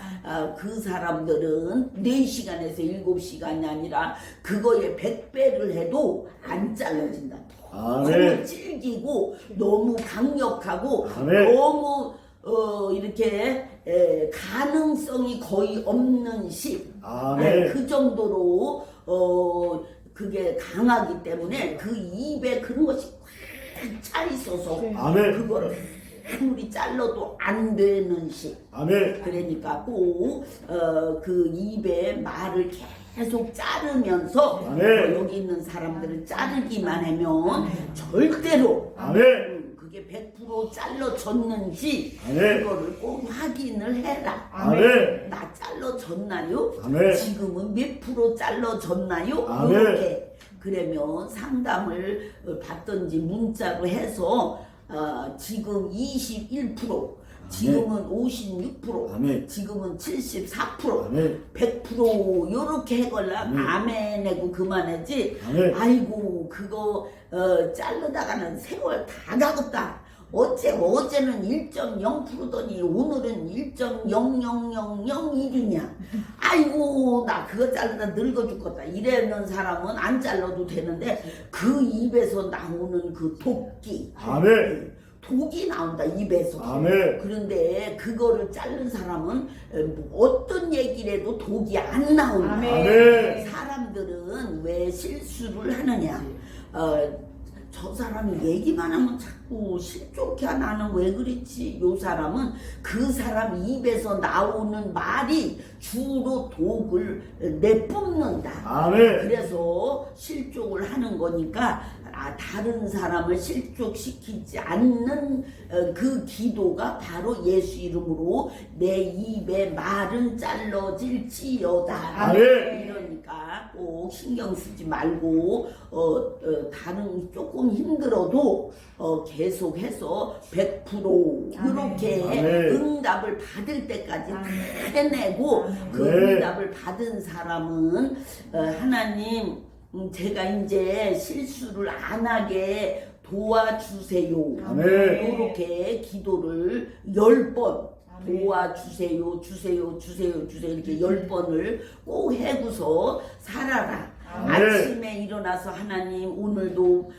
그 사람들은 4시간에서 7시간이 아니라 그거에 100배를 해도 안 잘라진다. 아멘. 너무 질기고 너무 강력하고 아멘. 너무 이렇게 가능성이 거의 없는 식. 아멘. 그 정도로 그게 강하기 때문에 그 입에 그런 것이 꽉 차 있어서 아멘. 그거를 아무리 잘라도 안 되는 식. 아멘. 그러니까 꼭 그 입에 말을 계속 자르면서 아멘. 여기 있는 사람들을 자르기만 하면 절대로 아멘. 그게 100% 잘라졌는지 아멘. 그거를 꼭 확인을 해라. 아멘. 나 잘라졌나요? 아멘. 지금은 몇 프로 잘라졌나요? 아멘. 이렇게 그러면 상담을 받든지 문자로 해서 지금 21%, 지금은 56%, 아멘. 지금은 74%, 아멘. 100% 요렇게 해걸라 아멘. 아멘 하고 그만하지. 아멘. 아이고 그거 자르다가는 세월 다 가겠다. 어제는 1.0%더니 오늘은 1.00001이냐. 아이고 나 그거 자르다 늙어 죽겠다. 이러는 사람은 안 잘라도 되는데 그 입에서 나오는 그 독이 나온다 입에서. 아멘. 그런데 그거를 자른 사람은 어떤 얘기를 해도 독이 안 나온다. 아멘. 사람들은 왜 실수를 하느냐. 저 사람이 얘기만 하면 자꾸 자꾸 실족해. 나는 왜 그랬지? 요 사람은 그 사람 입에서 나오는 말이 주로 독을 내뿜는다. 아멘. 그래서 실족을 하는 거니까 다른 사람을 실족시키지 않는 그 기도가 바로 예수 이름으로 내 입의 말은 잘라질지어다. 아멘. 이러니까 꼭 신경 쓰지 말고 다른 조금 힘들어도 계속해서 100% 이렇게 아멘. 응답을 받을 때까지 다 해내고 그 네. 응답을 받은 사람은 하나님 제가 이제 실수를 안 하게 도와주세요. 아멘. 이렇게 기도를 10번 도와주세요, 주세요 이렇게 10번을 꼭 해고서 살아라. 아침에 일어나서 하나님 오늘도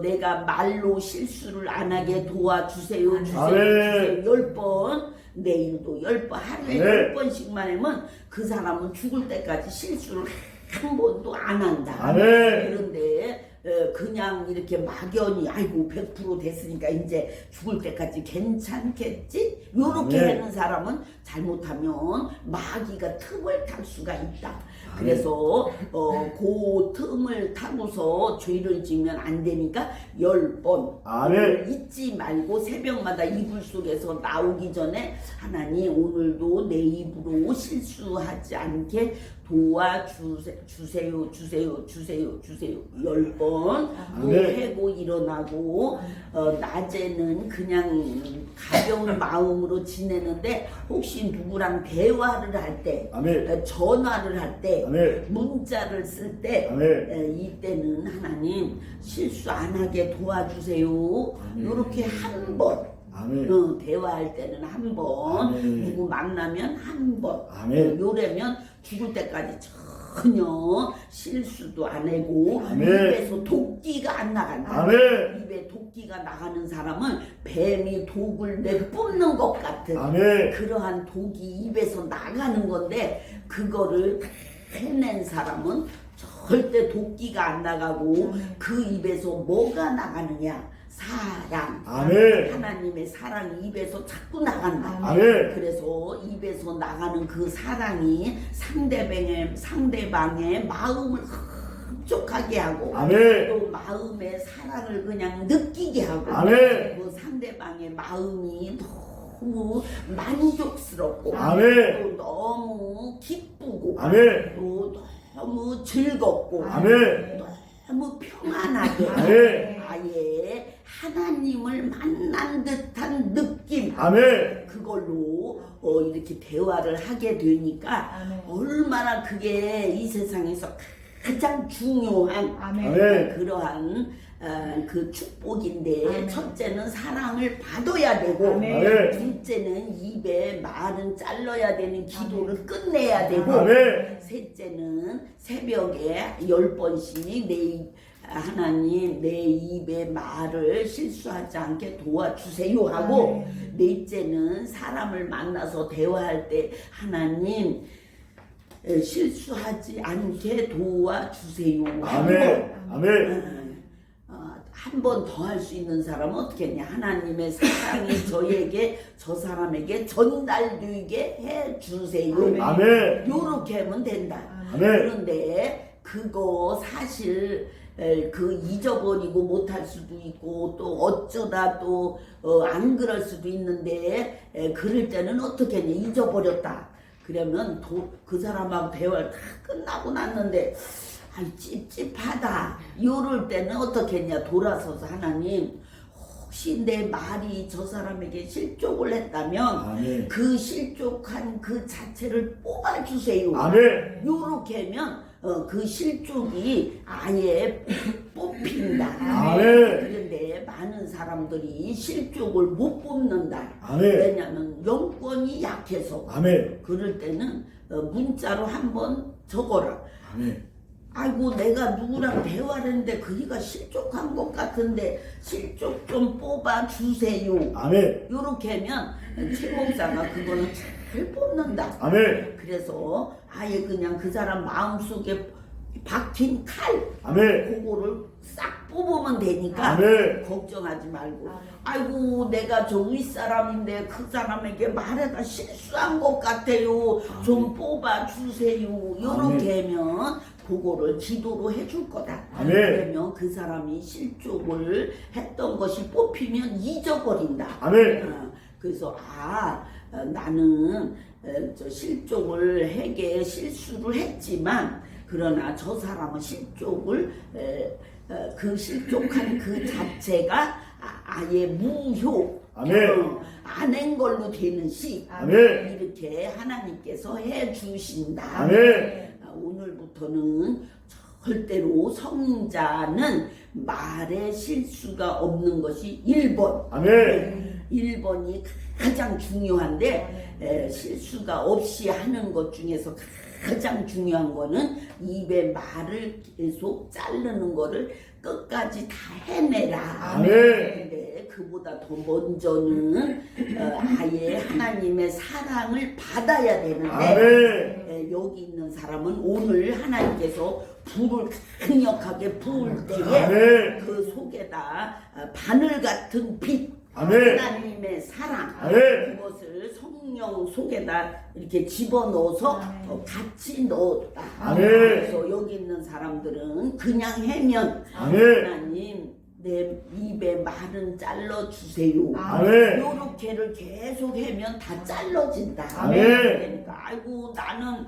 내가 말로 실수를 안 하게 도와주세요, 주세요 10번. 내일도 10번, 하루에 10번씩만 하면 그 사람은 죽을 때까지 실수를 한 번도 안 한다. 아멘. 그런데 그냥 이렇게 막연히 아이고 100% 됐으니까 이제 죽을 때까지 괜찮겠지? 요렇게 아멘. 하는 사람은 잘못하면 마귀가 틈을 탈 수가 있다. 그래서 그 틈을 타고서 죄를 지면 안 되니까 10번 아멘. 잊지 말고 새벽마다 이불 속에서 나오기 전에 하나님 오늘도 내 입으로 실수하지 않게 도와주세요 10번 또 아멘. 해고 일어나고 낮에는 그냥 가벼운 마음으로 지내는데 혹시 누구랑 대화를 할 때 아멘. 전화를 할 때 아멘. 문자를 쓸 때 아멘. 이때는 하나님 실수 안 하게 도와주세요. 아멘. 이렇게 한 번 아멘. 대화할 때는 한 번, 아멘. 누구 만나면 한 번, 아멘. 요래면 죽을 때까지 전혀 실수도 안 하고 아멘. 입에서 도끼가 안 나간다. 아멘. 입에 도끼가 나가는 사람은 뱀이 독을 내뿜는 것 같은 아멘. 그러한 독이 입에서 나가는 건데 그거를 해낸 사람은 절대 도끼가 안 나가고 그 입에서 뭐가 나가느냐? 사랑. 아멘. 하나님의 사랑이 입에서 자꾸 나간다. 아멘. 그래서 입에서 나가는 그 사랑이 상대방의 마음을 흡족하게 하고 아멘. 또 마음의 사랑을 그냥 느끼게 하고 아멘. 그 상대방의 마음이 너무 만족스럽고 아멘. 또 너무 기쁘고 아멘. 또 너무 즐겁고 아멘. 너무 평안하게 아멘. 아예 하나님을 만난 듯한 느낌 아멘. 그걸로 이렇게 대화를 하게 되니까 얼마나 그게 이 세상에서 가장 중요한 아멘. 그러한 그 축복인데 첫째는 사랑을 받아야 되고 아멘. 둘째는 입에 말은 잘라야 되는 기도를 끝내야 되고 아멘. 셋째는 새벽에 10번씩 하나님 내 입의 말을 실수하지 않게 도와주세요 하고 넷째는 사람을 만나서 대화할 때 하나님 실수하지 않게 도와주세요 아멘. 아멘. 한 번 더 할 수 있는 사람은 어떻게 했냐? 하나님의 사랑이 저에게 저 사람에게 전달되게 해주세요. 아멘. 요렇게 하면 된다. 아멘. 그런데 그거 사실 그 잊어버리고 못할 수도 있고 또 어쩌다 또 안 그럴 수도 있는데 그럴 때는 어떻게 했냐? 잊어버렸다. 그러면 그 사람하고 대화를 다 끝나고 났는데 아이 찝찝하다. 요럴 때는 어떻게 했냐? 돌아서서 하나님 혹시 내 말이 저 사람에게 실족을 했다면 아멘. 그 실족한 그 자체를 뽑아주세요. 아멘. 요렇게 하면 그 실족이 아예 뽑힌다. 아멘. 그런데 많은 사람들이 실족을 못 뽑는다. 아멘. 왜냐하면 영권이 약해서. 아멘. 그럴 때는 문자로 한번 적어라. 아멘. 아이고 내가 누구랑 대화를 했는데 그이가 실족한 것 같은데 실족 좀 뽑아주세요. 아멘. 요렇게 하면 최 목사가 그거는 잘 뽑는다. 아멘. 그래서 아예 그냥 그 사람 마음속에 박힌 칼 아멘. 그거를 싹 뽑으면 되니까 아멘. 걱정하지 말고 아이고 내가 저 윗사람인데 그 사람에게 말해다 실수한 것 같아요. 좀 뽑아주세요. 이렇게 하면 그거를 기도로 해줄 거다. 아멘. 그러면 그 사람이 실족을 했던 것이 뽑히면 잊어버린다. 아멘. 그래서 나는 저 실족을 하게 실수를 했지만 그러나 저 사람은 실족을 그 실족한 그 자체가 아예 무효 아멘. 안 한 걸로 되는 시 아멘. 이렇게 하나님께서 해 주신다. 아멘. 오늘부터는 절대로 성자는 말에 실수가 없는 것이 1번. 아멘. 1번이 가장 중요한데 실수가 없이 하는 것 중에서 가장 중요한 거는 입에 말을 계속 자르는 거를 끝까지 다 해내라. 아멘. 근데 그보다 더 먼저는 아예 하나님의 사랑을 받아야 되는데 아멘. 여기 있는 사람은 오늘 하나님께서 불을 강력하게 부을 때에 아멘. 그 속에다 바늘 같은 빛 아멘. 하나님의 사랑 아멘. 그것을 성령 속에다 이렇게 집어넣어서 같이 넣었다. 아멘. 그래서 여기 있는 사람들은 그냥 해면 아멘. 하나님 내 입에 말은 잘라주세요. 아멘. 요렇게를 계속 하면 다 잘라진다. 아멘. 그러니까 아이고 나는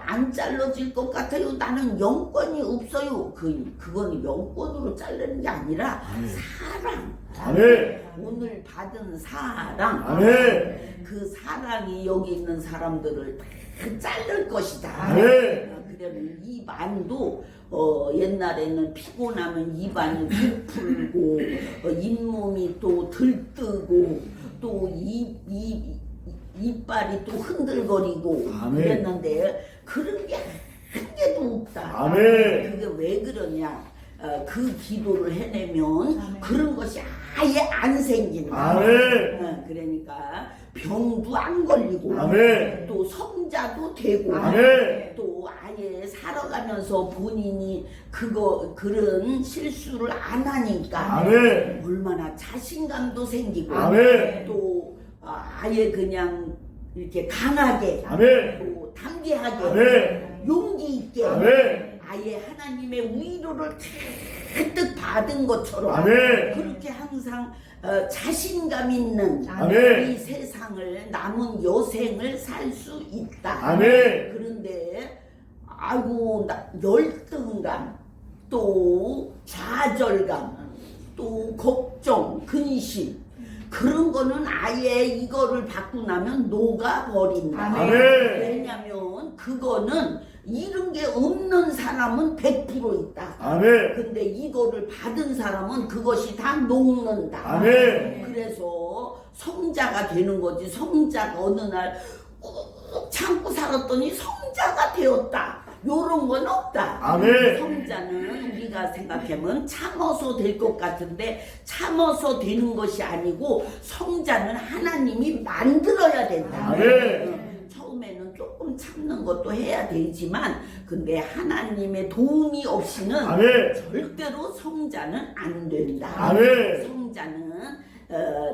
안 잘라질 것 같아요. 나는 영권이 없어요. 그건 영권으로 자르는 게 아니라 사랑. 아멘. 오늘 받은 사랑. 아멘. 그 사랑이 여기 있는 사람들을 다 자를 것이다. 아멘. 그러면 입안도 옛날에는 피곤하면 입안이 부풀고 잇몸이 또 들뜨고 또 이빨이 또 흔들거리고 아멘. 그랬는데 그런 게 한 개도 없다. 아멘. 그게 왜 그러냐? 그 기도를 해내면 그런 것이 아예 안 생긴다. 아멘. 그러니까 병도 안 걸리고 아멘. 또 성자도 되고 아멘. 또 아예 살아가면서 본인이 그런 실수를 안 하니까 아멘. 얼마나 자신감도 생기고 아멘. 또 아예 그냥 이렇게 강하게 아멘. 또 담대하게 아멘. 용기 있게 아멘. 아예 하나님의 위로를 가득 받은 것처럼 아멘. 그렇게 항상 자신감 있는 아멘. 이 세상을 남은 여생을 살 수 있다. 아멘. 그런데 아이고 열등감 또 좌절감 또 걱정 근심 그런 거는 아예 이거를 받고 나면 녹아버린다. 아멘. 왜냐면 그거는 이런 게 없는 사람은 100% 있다. 아멘. 근데 이거를 받은 사람은 그것이 다 녹는다. 아멘. 그래서 성자가 되는 거지. 성자가 어느 날 꾹 참고 살았더니 성자가 되었다. 요런 건 없다. 아멘. 성자는 우리가 생각하면 참어서 될 것 같은데 참어서 되는 것이 아니고 성자는 하나님이 만들어야 된다. 아멘. 처음에는 조금 참는 것도 해야 되지만 근데 하나님의 도움이 없이는 아멘. 절대로 성자는 안 된다. 아멘. 성자는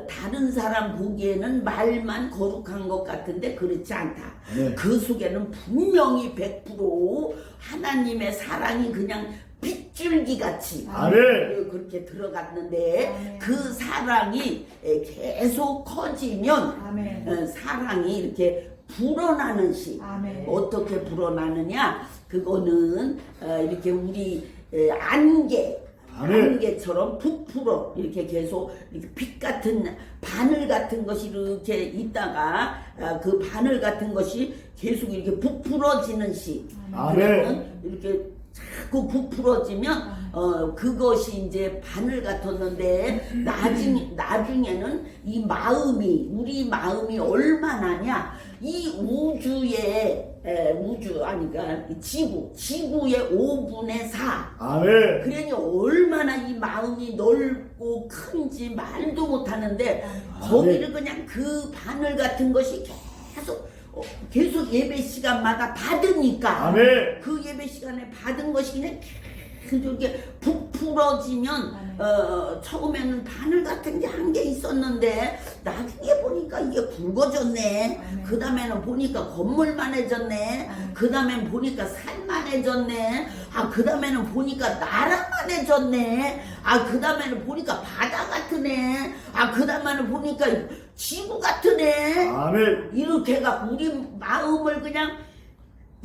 다른 사람 보기에는 말만 거룩한 것 같은데 그렇지 않다. 네. 그 속에는 분명히 100% 하나님의 사랑이 그냥 빗줄기 같이 아멘. 그렇게 들어갔는데 그 사랑이 계속 커지면 사랑이 이렇게 불어나는 시. 어떻게 불어나느냐? 그거는 이렇게 우리 안개 아멘. 안개처럼 부풀어 이렇게 계속 이렇게 빛 같은 바늘 같은 것이 이렇게 있다가 그 바늘 같은 것이 계속 이렇게 부풀어지는 시. 아멘. 그러면 이렇게 자꾸 부풀어지면 그것이 이제 바늘 같았는데 나중에는 이 마음이 우리 마음이 얼마나냐 이 우주 아니까 지구의 5분의 4 아멘. 그러니 얼마나 이 마음이 넓고 큰지 말도 못하는데 거기를 그냥 그 바늘 같은 것이 계속 예배 시간마다 받으니까 아멘. 그 예배 시간에 받은 것이 그냥 이렇게 부풀어지면 처음에는 바늘 같은 게 한 개 있었는데 나중에 보니까 이게 굵어졌네. 그 다음에는 보니까 건물만해졌네. 그 다음엔 보니까 산만해졌네. 그 다음에는 보니까 나라만해졌네. 그 다음에는 보니까 바다 같으네. 그 다음에는 보니까 지구 같으네. 아멘. 이렇게 해갖고 우리 마음을 그냥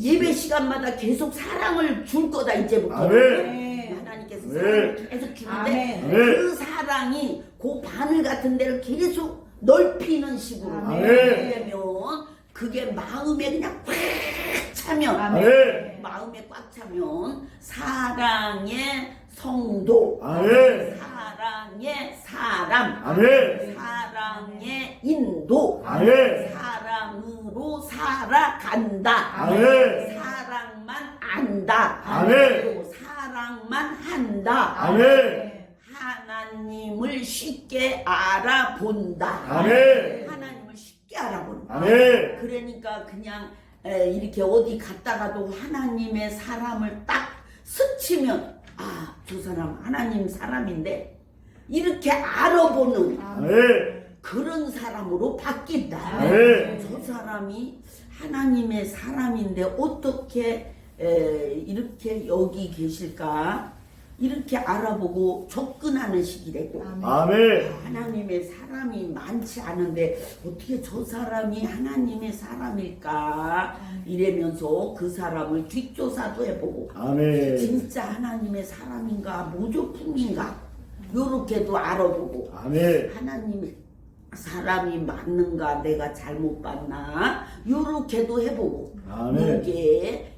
예배 시간마다 계속 사랑을 줄 거다 이제부터. 아멘. 하나님께서 네. 사랑을 계속 주는데 아멘. 그 사랑이 그 바늘 같은 데를 계속 넓히는 식으로 아멘. 되면 그게 마음에 그냥 꽉 차면 아멘. 마음에 꽉 차면 사랑의 성도, 아멘. 사랑의 사람, 아멘. 사랑의 인도, 아멘. 사랑으로 살아간다. 아멘. 사랑만 안다. 아멘. 그리고 사랑만 한다. 아멘. 하나님을 쉽게 알아본다. 아멘. 하나님을 쉽게 알아본다. 아멘. 그러니까 그냥 이렇게 어디 갔다가도 하나님의 사람을 딱 스치면 저 사람 하나님 사람인데 이렇게 알아보는 아멘. 그런 사람으로 바뀐다. 아멘. 저 사람이 하나님의 사람인데 어떻게 이렇게 여기 계실까? 이렇게 알아보고 접근하는 시기래고 아멘. 하나님의 사람이 많지 않은데 어떻게 저 사람이 하나님의 사람일까? 이러면서 그 사람을 뒷조사도 해보고 아멘. 진짜 하나님의 사람인가 모조품인가 요렇게도 알아보고 아멘. 하나님의 사람이 맞는가 내가 잘못 봤나 요렇게도 해보고 아멘. 이게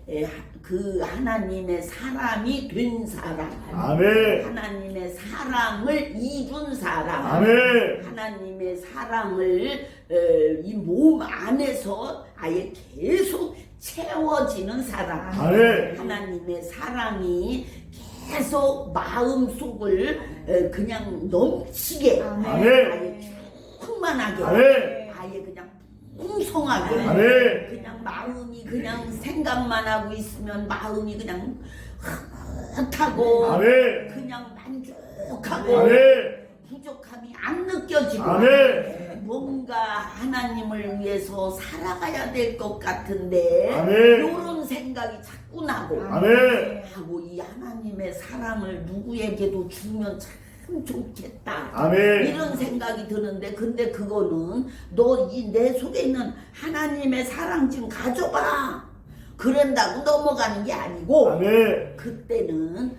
그 하나님의 사람이 된 사람 아멘. 하나님의 사랑을 이룬 사람 아멘. 하나님의 사랑을 이 몸 안에서 아예 계속 채워지는 사람 아멘. 하나님의 사랑이 계속 마음속을 그냥 넘치게 아멘. 아예 충만하게 아멘. 아예 그냥 풍성하게 아멘. 그냥 마음이 그냥 생각만 하고 있으면 마음이 그냥 흐뭇하고 아멘. 그냥 만족하고 아멘. 부족함이 안 느껴지고 아멘. 뭔가 하나님을 위해서 살아가야 될 것 같은데 아멘. 이런 생각이 자꾸 나고 아멘. 하고 이 하나님의 사랑을 누구에게도 주면 참 좋겠다 아멘. 이런 생각이 드는데 근데 그거는 너 내 속에 있는 하나님의 사랑 좀 가져봐 그런다고 넘어가는 게 아니고 아멘. 그때는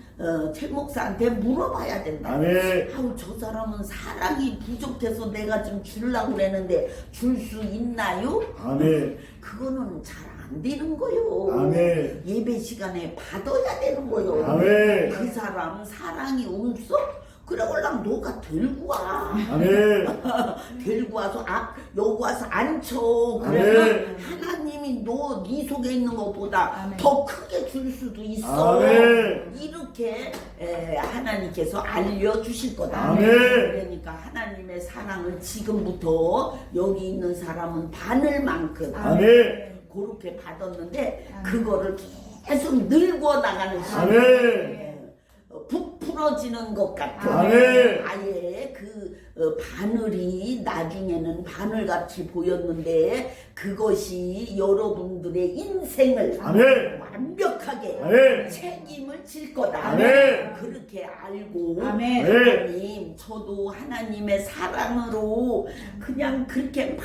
최 목사한테 물어봐야 된다. 아멘. 저 사람은 사랑이 부족해서 내가 좀 주려고 그랬는데 줄 수 있나요? 아멘. 그거는 잘 안 되는 거요. 아멘. 예배 시간에 받아야 되는 거요. 아멘. 그 사람 사랑이 없어? 그래 올랑 너가 들고 와. 아멘. 들고 와서 여기 와서 앉혀. 그러면 하나님이 네 속에 있는 것보다 더 크게 줄 수도 있어. 아멘. 이렇게 하나님께서 알려주실 거다. 아멘. 그러니까 하나님의 사랑을 지금부터 여기 있는 사람은 바늘만큼 아멘. 그렇게 받았는데 그거를 계속 늘고 나가는 시간. 아멘. 부풀어지는 것 같은 아멘. 아예 그 바늘이 나중에는 바늘같이 보였는데 그것이 여러분들의 인생을 아멘. 완벽하게 아멘. 책임을 질 거다. 아멘. 그렇게 알고 아멘. 하나님 저도 하나님의 사랑으로 그냥 그렇게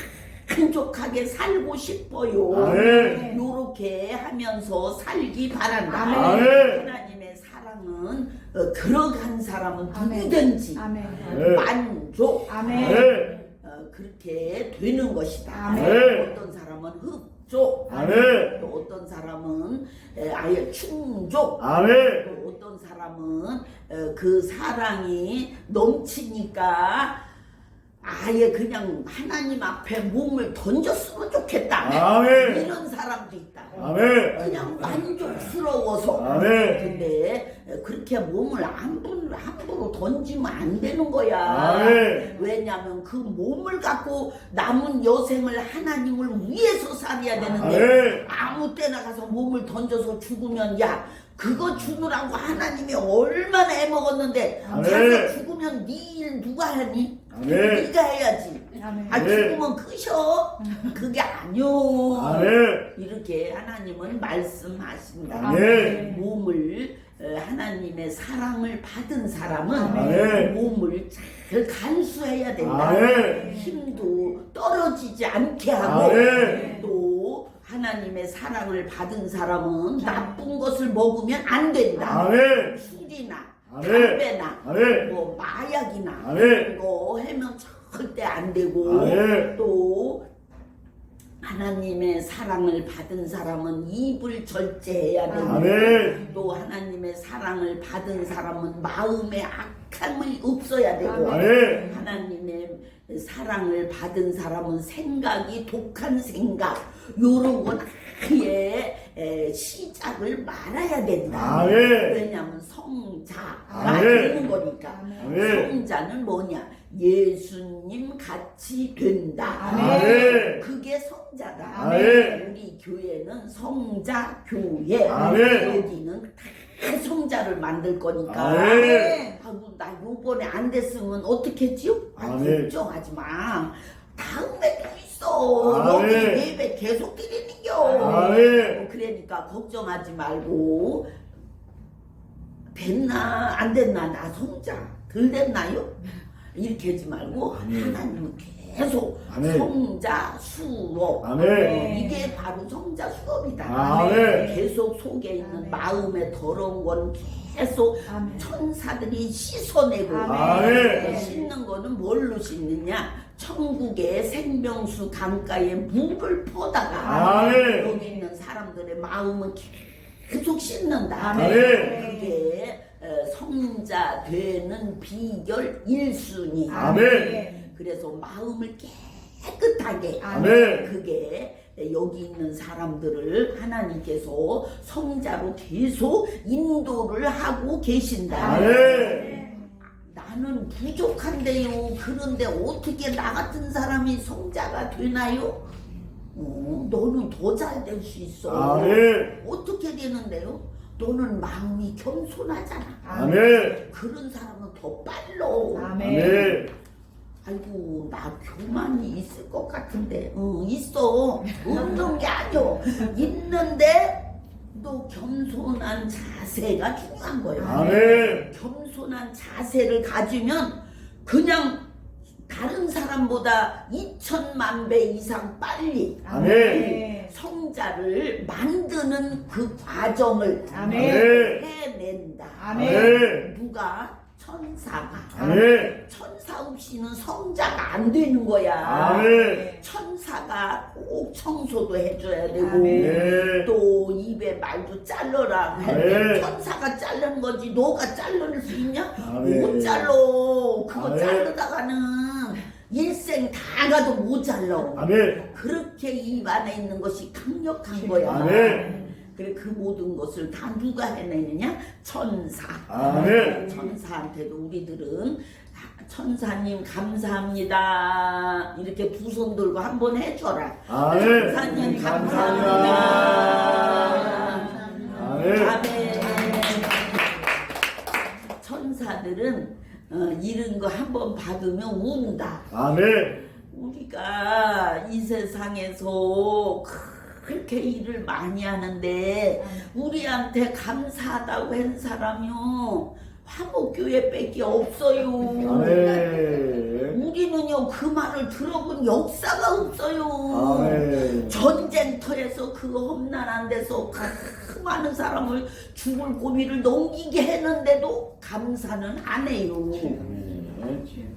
만족하게 살고 싶어요. 아멘. 요렇게 하면서 살기 바란다. 아멘. 하나님의 사랑은 들어간 사람은 아멘. 누구든지 아멘. 만족 아멘. 아멘. 그렇게 되는 것이다. 아멘. 어떤 사람은 흡족, 아멘. 또 어떤 사람은 아예 충족, 아멘. 또 어떤 사람은 그 사랑이 넘치니까 아예 그냥 하나님 앞에 몸을 던졌으면 좋겠다. 아멘. 이런 사람도 있다. 아멘. 그냥 만족스러워서. 아멘. 근데 그렇게 몸을 함부로 던지면 안 되는 거야. 아멘. 왜냐하면 그 몸을 갖고 남은 여생을 하나님을 위해서 살아야 되는데 아멘. 아무 때나 가서 몸을 던져서 죽으면 야 그거 주느라고 하나님이 얼마나 애먹었는데 아멘. 가서 죽으면 네 일 누가 하니? 아멘. 네가 해야지. 아멘. 아 죽으면 크셔. 그게 아니오. 아멘. 이렇게 하나님은 말씀하신다. 아멘. 몸을 하나님의 사랑을 받은 사람은 아멘. 몸을 잘 간수해야 된다. 아멘. 힘도 떨어지지 않게 하고 아멘. 또 하나님의 사랑을 받은 사람은 나쁜 것을 먹으면 안 된다. 아멘. 술이나 아멘. 담배나 아멘. 뭐 마약이나 아멘. 이거 하면 절대 안 되고 아멘. 또 하나님의 사랑을 받은 사람은 입을 절제해야 되고 아멘. 또 하나님의 사랑을 받은 사람은 마음에 악함이 없어야 되고 아멘. 하나님의 사랑을 받은 사람은 생각이 독한 생각 요런 건 아예 시작을 말아야 된다. 아멘. 왜냐하면 성자가 아멘. 되는 거니까. 아멘. 성자는 뭐냐? 예수님 같이 된다. 아멘. 그게 성자다. 아멘. 우리 교회는 성자 교회. 아멘. 여기는 다 성자를 만들 거니까. 아멘. 아이고 나 요번에 안 됐으면 어떻게 했지요? 아멘. 걱정하지 마. 다음에 또 있어. 아멘. 여기 예배 계속 드리는겨. 아멘. 그러니까 걱정하지 말고 됐나 안 됐나 나 성자 덜 됐나요? 이렇게 하지 말고 아멘. 하나님은 계속 아멘. 성자 수업 아멘. 이게 바로 성자 수업이다. 아멘. 계속 속에 있는 아멘. 마음에 더러운 건 계속 아멘. 천사들이 씻어내고 아멘. 씻는 거는 뭘로 씻느냐? 천국의 생명수 강가에 물을 퍼다가 아멘. 여기 있는 사람들의 마음은 계속 씻는다. 아멘. 그게 성자 되는 비결 1순위. 아멘. 그래서 마음을 깨끗하게 아멘. 그게 여기 있는 사람들을 하나님께서 성자로 계속 인도를 하고 계신다. 아멘. 나는 부족한데요. 그런데 어떻게 나 같은 사람이 성자가 되나요? 너는 더 잘 될 수 있어. 아멘. 어떻게 되는데요? 너는 마음이 겸손하잖아. 아멘. 그런 사람은 더 빨로. 아멘. 아이고 나 교만이 있을 것 같은데. 있어. 없는 게 아니오. 있는데 또 겸손한 자세가 중요한 거예요. 아멘. 겸손한 자세를 가지면 그냥 다른 사람보다 2천만 배 이상 빨리 아멘. 성자를 만드는 그 과정을 아멘. 해낸다. 아멘. 누가? 천사가. 아멘. 천사 없이는 성자가 안 되는 거야. 아멘. 천사가 꼭 청소도 해줘야 되고 아멘. 또 입에 말도 잘라라. 아멘. 천사가 자르는 거지 너가 자를 수 있냐? 아멘. 못 잘라. 그거 아멘. 자르다가는 일생 다 가도 못 잘라. 아멘. 그렇게 입 안에 있는 것이 강력한 거야. 아멘. 그래 그 모든 것을 다 누가 해내느냐? 천사. 아멘. 천사한테도 우리들은 천사님 감사합니다. 이렇게 두 손 들고 한번 해줘라. 아멘. 천사님 감사합니다. 아멘. 아멘. 천사들은 이런 거 한번 받으면 운다. 아멘. 우리가 이 세상에서 그렇게 일을 많이 하는데 우리한테 감사하다고 한 사람이요 화목교회 밖에 없어요. 아멘. 우리는요 그 말을 들어본 역사가 없어요. 아멘. 전쟁터에서 그 험난한 데서 그 많은 사람을 죽을 고비를 넘기게 했는데도 감사는 안 해요.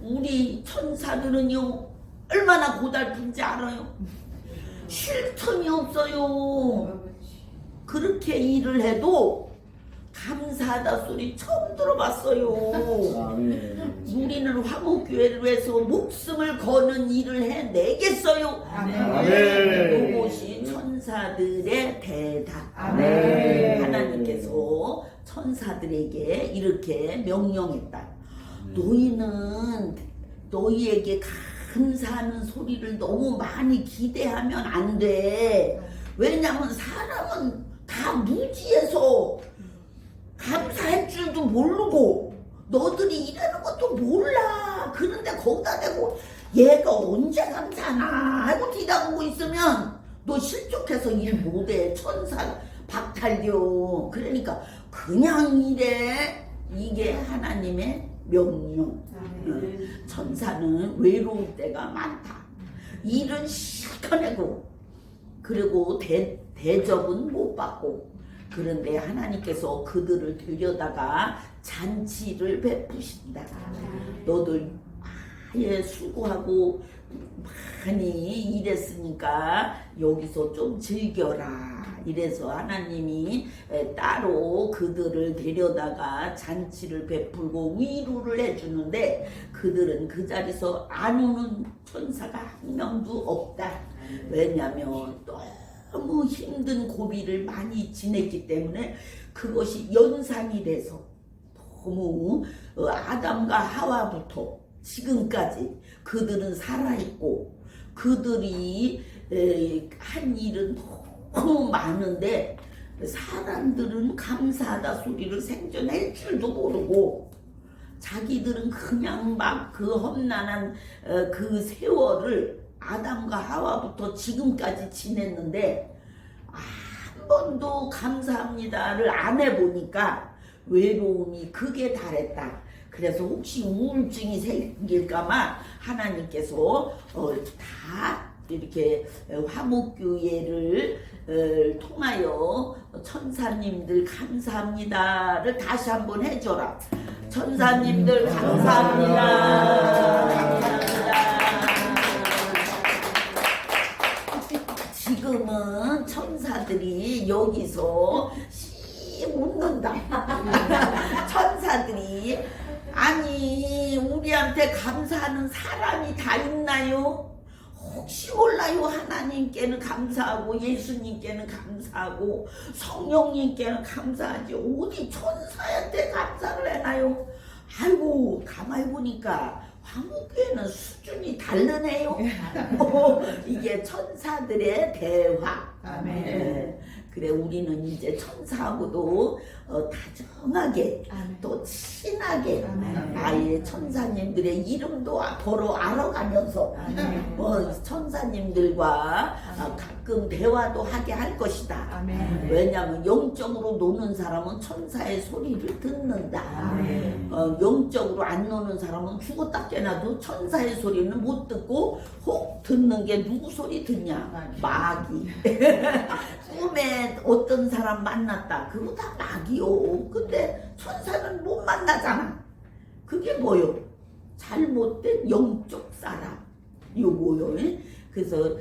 우리 천사들은요 얼마나 고달픈지 알아요. 쉴 틈이 없어요. 그렇게 일을 해도 감사하다 소리 처음 들어봤어요. 아멘. 우리는 화목교회를 위해서 목숨을 거는 일을 해내겠어요. 아멘. 그것이 천사들의 대답. 아멘. 하나님께서 천사들에게 이렇게 명령했다. 너희는 너희에게 감사하는 소리를 너무 많이 기대하면 안 돼. 왜냐면 사람은 다 무지해서 모르고 너들이 일하는 것도 몰라. 그런데 거기다 대고 얘가 언제 감사하나 하고 뒤다보고 있으면 너 실족해서 일 못해. 천사 박탈려. 그러니까 그냥 일해. 이게 하나님의 명령. 천사는 외로울 때가 많다. 일은 실컷 내고 그리고 대접은 못 받고, 그런데 하나님께서 그들을 데려다가 잔치를 베푸신다. 너들 아예 수고하고 많이 일했으니까 여기서 좀 즐겨라. 이래서 하나님이 따로 그들을 데려다가 잔치를 베풀고 위로를 해주는데, 그들은 그 자리에서 안 오는 천사가 한 명도 없다. 왜냐하면 너무 힘든 고비를 많이 지냈기 때문에 그것이 연상이 돼서 너무 아담과 하와부터 지금까지 그들은 살아있고 그들이 한 일은 너무 많은데 사람들은 감사하다 소리를 생전할 줄도 모르고 자기들은 그냥 막 그 험난한 그 세월을 아담과 하와부터 지금까지 지냈는데 한 번도 감사합니다를 안 해보니까 외로움이 극에 달했다. 그래서 혹시 우울증이 생길까봐 하나님께서 다 이렇게 화목교회를 통하여 천사님들 감사합니다를 다시 한번 해줘라. 천사님들 감사합니다. 감사합니다. 지금은 천사들이 여기서 웃는다. 천사들이 아니 우리한테 감사하는 사람이 다 있나요? 혹시 몰라요. 하나님께는 감사하고 예수님께는 감사하고 성령님께는 감사하지 어디 천사한테 감사를 해나요? 아이고 가만히 보니까 화목교회는 수준이 다르네요. 이게 천사들의 대화. 아멘. 그래 우리는 이제 천사하고도 다정하게 아멘. 또 친하게 아멘. 아예 천사님들의 이름도 더러 알아가면서 천사님들과 가끔 대화도 하게 할 것이다. 아멘. 왜냐하면 영적으로 노는 사람은 천사의 소리를 듣는다. 아멘. 영적으로 안 노는 사람은 죽었다 깨나도 천사의 소리는 못 듣고 혹 듣는 게 누구 소리 듣냐? 마귀. 꿈에 어떤 사람 만났다. 그거 다 마귀요. 근데 천사는 못 만나잖아. 그게 뭐요? 잘못된 영적 사람. 요거요. 그래서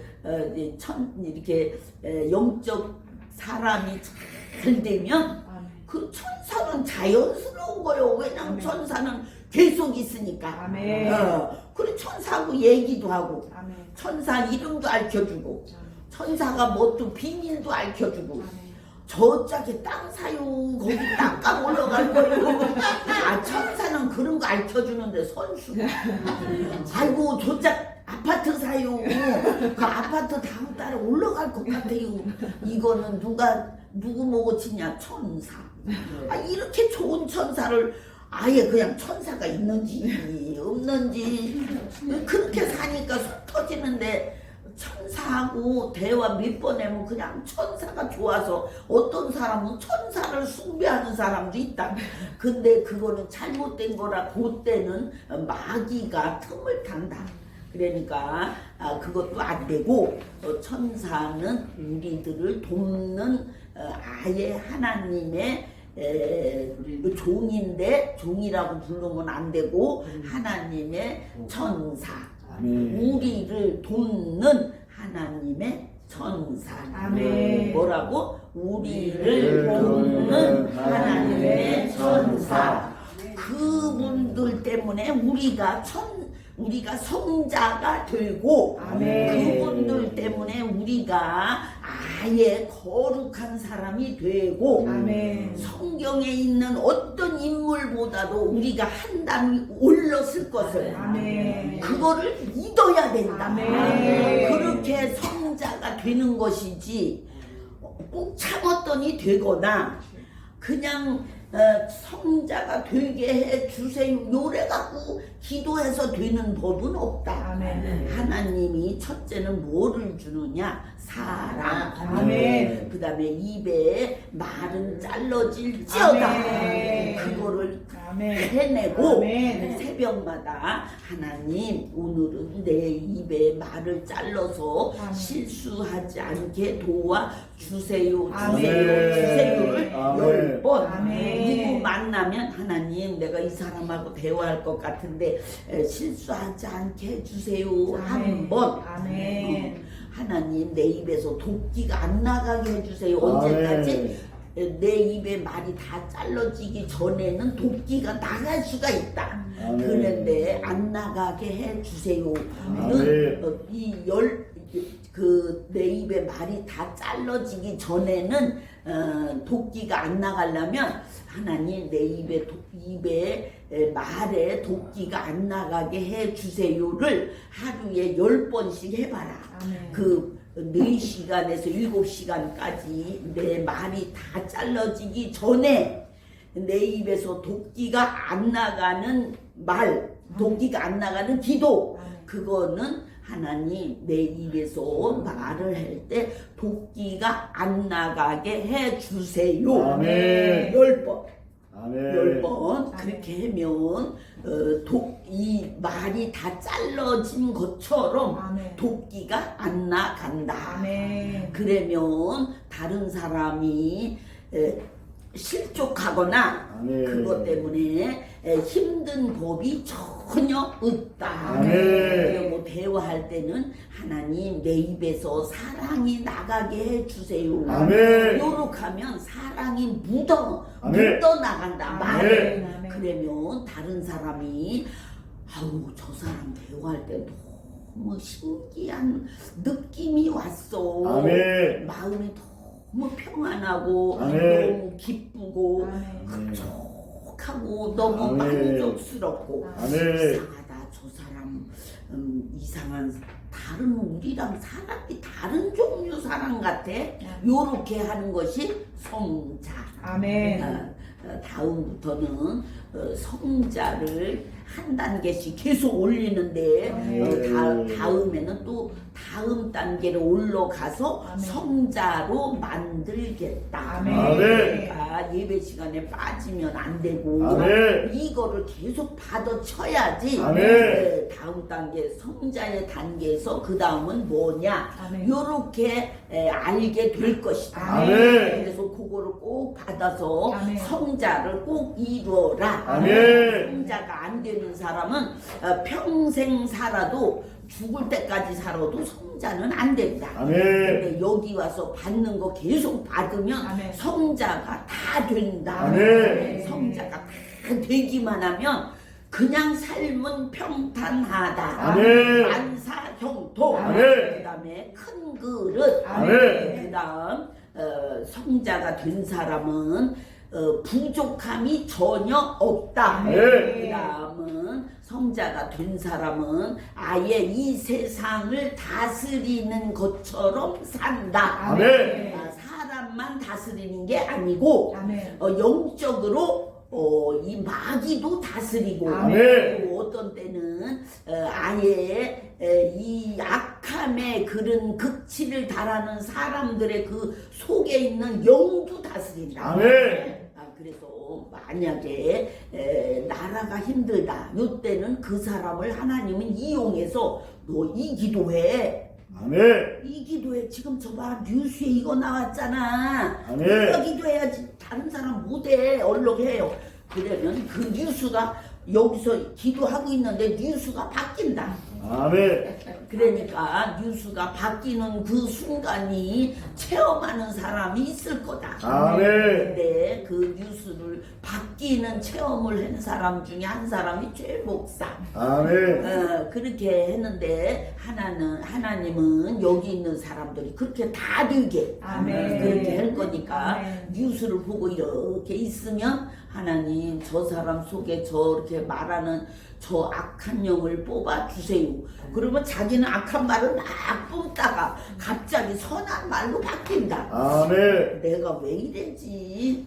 이렇게 영적 사람이 잘 되면 그 천사는 자연스러운 거요. 왜냐면 천사는 계속 있으니까. 아멘. 그리고 천사하고 얘기도 하고 아멘. 천사 이름도 알려주고 천사가 뭐 또 비밀도 알려주고 아멘. 저짝에 땅 사요 거기 땅값 올라갈 거예요. 천사는 그런 거 알려주는데 선수. 아이고 저짝 아파트 사요. 그 아파트 다음 달에 올라갈 것 같아요. 이거는 누구 먹어 치냐? 천사. 이렇게 좋은 천사를 아예 그냥 천사가 있는지 없는지 그렇게 사니까 속 터지는데, 천사하고 대화 몇 번 하면 그냥 천사가 좋아서 어떤 사람은 천사를 숭배하는 사람도 있다. 근데 그거는 잘못된 거라 그때는 마귀가 틈을 탄다. 그러니까 그것도 안 되고 천사는 우리들을 돕는 아예 하나님의 종인데 종이라고 부르면 안 되고 하나님의 천사. 우리를 돕는 하나님의 천사. 아멘. 뭐라고? 우리를 돕는 하나님의 천사. 그분들 때문에 우리가 성자가 되고, 아멘. 그분들 때문에 우리가 아예 거룩한 사람이 되고, 아멘. 성경에 있는 어떤 인물보다도 우리가 한 단 올랐을 것을 아멘. 그거를 믿어야 된다. 아멘. 그렇게 성자가 되는 것이지 꼭 참았더니 되거나 그냥 성자가 되게 해 주세요 요래 갖고 기도해서 되는 법은 없다. 아멘. 하나님이 첫째는 뭐를 주느냐? 사랑. 아멘. 그 다음에 입에 말은 잘라질지어다. 아멘. 그거를 아멘. 해내고 아멘. 새벽마다 하나님 오늘은 내 입에 말을 잘라서 아멘. 실수하지 않게 도와주세요. 아멘. 주세요를 아멘. 10번 아멘. 누구 만나면 하나님 내가 이 사람하고 대화할 것 같은데 실수하지 않게 해주세요. 한 번. 아멘. 하나님 내 입에서 도끼가 안 나가게 해주세요. 언제까지? 내 입에 말이 다 잘라지기 전에는 도끼가 나갈 수가 있다. 아멘. 그런데 안 나가게 해주세요. 아멘. 내 입에 말이 다 잘라지기 전에는 도끼가 안 나가려면 하나님 내 입에 말에 도끼가 안 나가게 해주세요를 하루에 10번씩 해봐라. 아멘. 그 4시간에서 7시간까지 내 말이 다 잘라지기 전에 내 입에서 도끼가 안 나가는 말, 도끼가 안 나가는 기도, 그거는 하나님 내 입에서 말을 할 때 도끼가 안 나가게 해주세요. 아멘. 10번. 아멘. 10번 그렇게 하면 이 말이 다 잘라진 것처럼 아멘. 도끼가 안 나간다. 아멘. 그러면 다른 사람이 실족하거나 아멘. 그것 때문에 힘든 법이 전혀 없다. 아멘. 그리고 대화할 때는 하나님 내 입에서 사랑이 나가게 해주세요. 아멘. 요렇게 하면 사랑이 묻어 아멘. 나간다. 말에. 아멘. 그러면 다른 사람이 아우 저 사람 대화할 때 너무 신기한 느낌이 왔어. 아멘. 마음이 너무 평안하고 아멘. 너무 기쁘고 아멘. 흡족하고 너무 아멘. 만족스럽고 아멘. 이상하다 저 사람 이상한 다른 우리랑 사람이 다른 종류 사람 같아. 요렇게 하는 것이 성자. 아멘. 다음부터는 성자를 한 단계씩 계속 올리는데 다음에는 또 다음 단계로 올라가서 아멘. 성자로 만들겠다. 아멘. 그러니까 예배 시간에 빠지면 안 되고 아멘. 이거를 계속 받아쳐야지. 아멘. 다음 단계 성자의 단계에서 그 다음은 뭐냐 아멘. 요렇게 알게 될 것이다. 아멘. 그래서 그거를 꼭 받아서 아멘. 성자를 꼭 이루어라. 아멘. 성자가 안 되는 사람은 평생 살아도 죽을 때까지 살아도 성자는 안 된다. 아멘. 근데 여기 와서 받는 거 계속 받으면 아멘. 성자가 다 된다. 아멘. 성자가 다 되기만 하면 그냥 삶은 평탄하다. 아멘. 만사형통. 아멘. 그다음에 큰 그릇. 아멘. 그다음 성자가 된 사람은 부족함이 전혀 없다. 아멘. 그다음은 성자가 된 사람은 아예 이 세상을 다스리는 것처럼 산다. 아멘. 사람만 다스리는 게 아니고 아멘. 영적으로 이 마귀도 다스리고 아멘. 또 어떤 때는 아예 이 악함의 그런 극치를 달하는 사람들의 그 속에 있는 영도 다스린다. 아멘. 그래서 만약에 나라가 힘들다 이때는 그 사람을 하나님은 이용해서 너 이 기도해. 아멘. 이 기도해. 지금 저봐 뉴스에 이거 나왔잖아. 아멘. 이거 기도해야지. 다른 사람 못해. 얼룩해요. 그러면 그 뉴스가 여기서 기도하고 있는데 뉴스가 바뀐다. 아멘. 그러니까 뉴스가 바뀌는 그 순간이 체험하는 사람이 있을 거다. 아멘. 근데 그 뉴스를 바뀌는 체험을 한 사람 중에 한 사람이 최 목사. 아멘. 그렇게 했는데 하나님은 여기 있는 사람들이 그렇게 다 되게 아멘. 그렇게 할 거니까 아멘. 뉴스를 보고 이렇게 있으면 하나님 저 사람 속에 저렇게 말하는 저 악한 영을 뽑아 주세요. 그러면 자기는 악한 말을 막 뽑다가 갑자기 선한 말로 바뀐다. 아멘. 내가 왜 이랬지?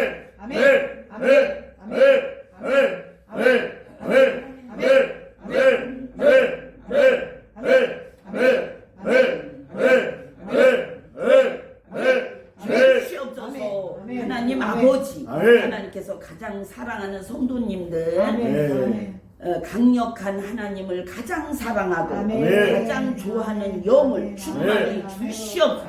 주시옵소서. 하나님 아버지, 하나님께서 가장 사랑하는 성도님들, 강력한 하나님을 가장 사랑하고 가장 좋아하는 영을 충만히 주시옵소서.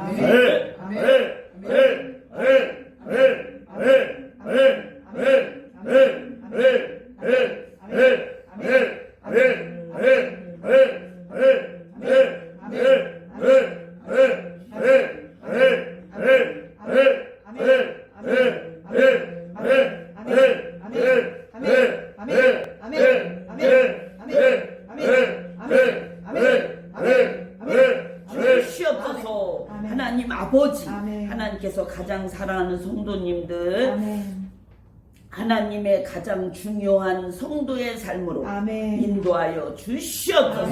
주시옵소서. 하나님 아버지, 하나님께서 가장 사랑하는 성도님들, 하나님의 가장 중요한 성도의 삶으로 인도하여 주시옵소서.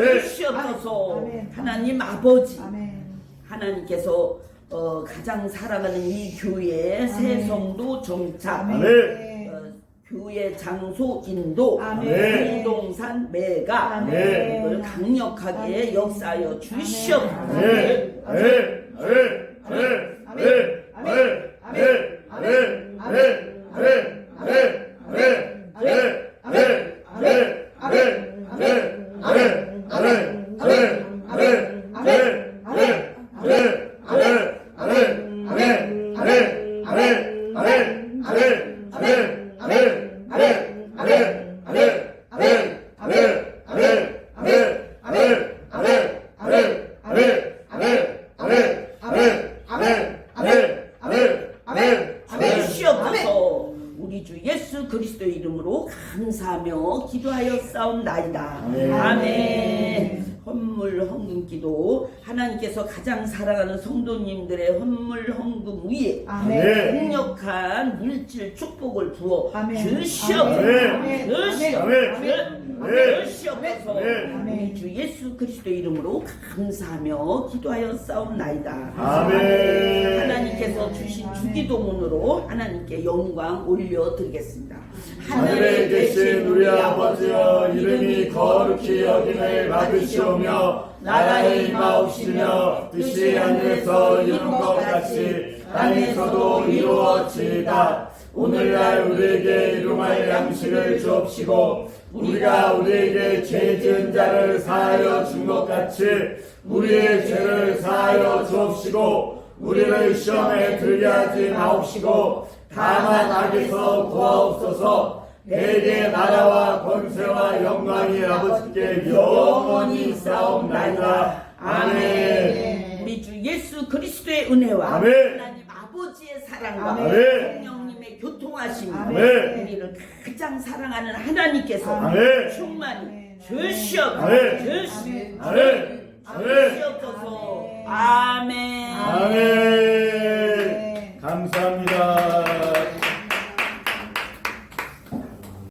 주시옵소서. 하나님 아버지, 하나님께서 가장 사랑하는 이 교회의 새 성도 정착, 교회 장소 인도, 부동산 매각, 이걸 강력하게 역사하여 주시옵소서. 주시옵소서. 우리 주 예수 그리스도의 이름으로 감사하며 기도하여 싸움나이다. 아멘. 헌물 헌금 기도, 하나님께서 가장 사랑하는 성도님들의 헌물 헌금 위에 강력한 물질 축복을 부어 주시옵소서. 주시옵소서. 우리 주 예수 그리스도의 이름으로 감사하며 기도하여 싸움나이다. 아멘. 하나님께서 주신 주기도문으로 하나님께 영광 올려드리겠습니다. 하늘에 계신 우리 아버지여, 이름이 거룩히 여김을 받으시오며 나라의 임하옵시며 뜻이 하늘에서 이룬 것 같이 땅에서도 이루어지이다. 오늘날 우리에게 일용할 양식을 주옵시고 우리가 우리에게 죄 지은 자를 사하여 준 것 같이 우리의 죄를 사하여 주옵시고 우리를 시험에 들게 하지 마옵시고 다만 악에서 구하옵소서. 대개 나라와 권세와 영광이 아버지께 영원히 싸움나이다. 아멘. 우리 주 예수 그리스도의 은혜와 아멘. 하나님 아버지의 사랑과 아멘. 성령님의 교통하심이 아멘. 우리를 가장 사랑하는 하나님께서 아멘. 충만히 주시옵소서. 아멘. 주시옵소서. 아멘. 아멘. 감사합니다.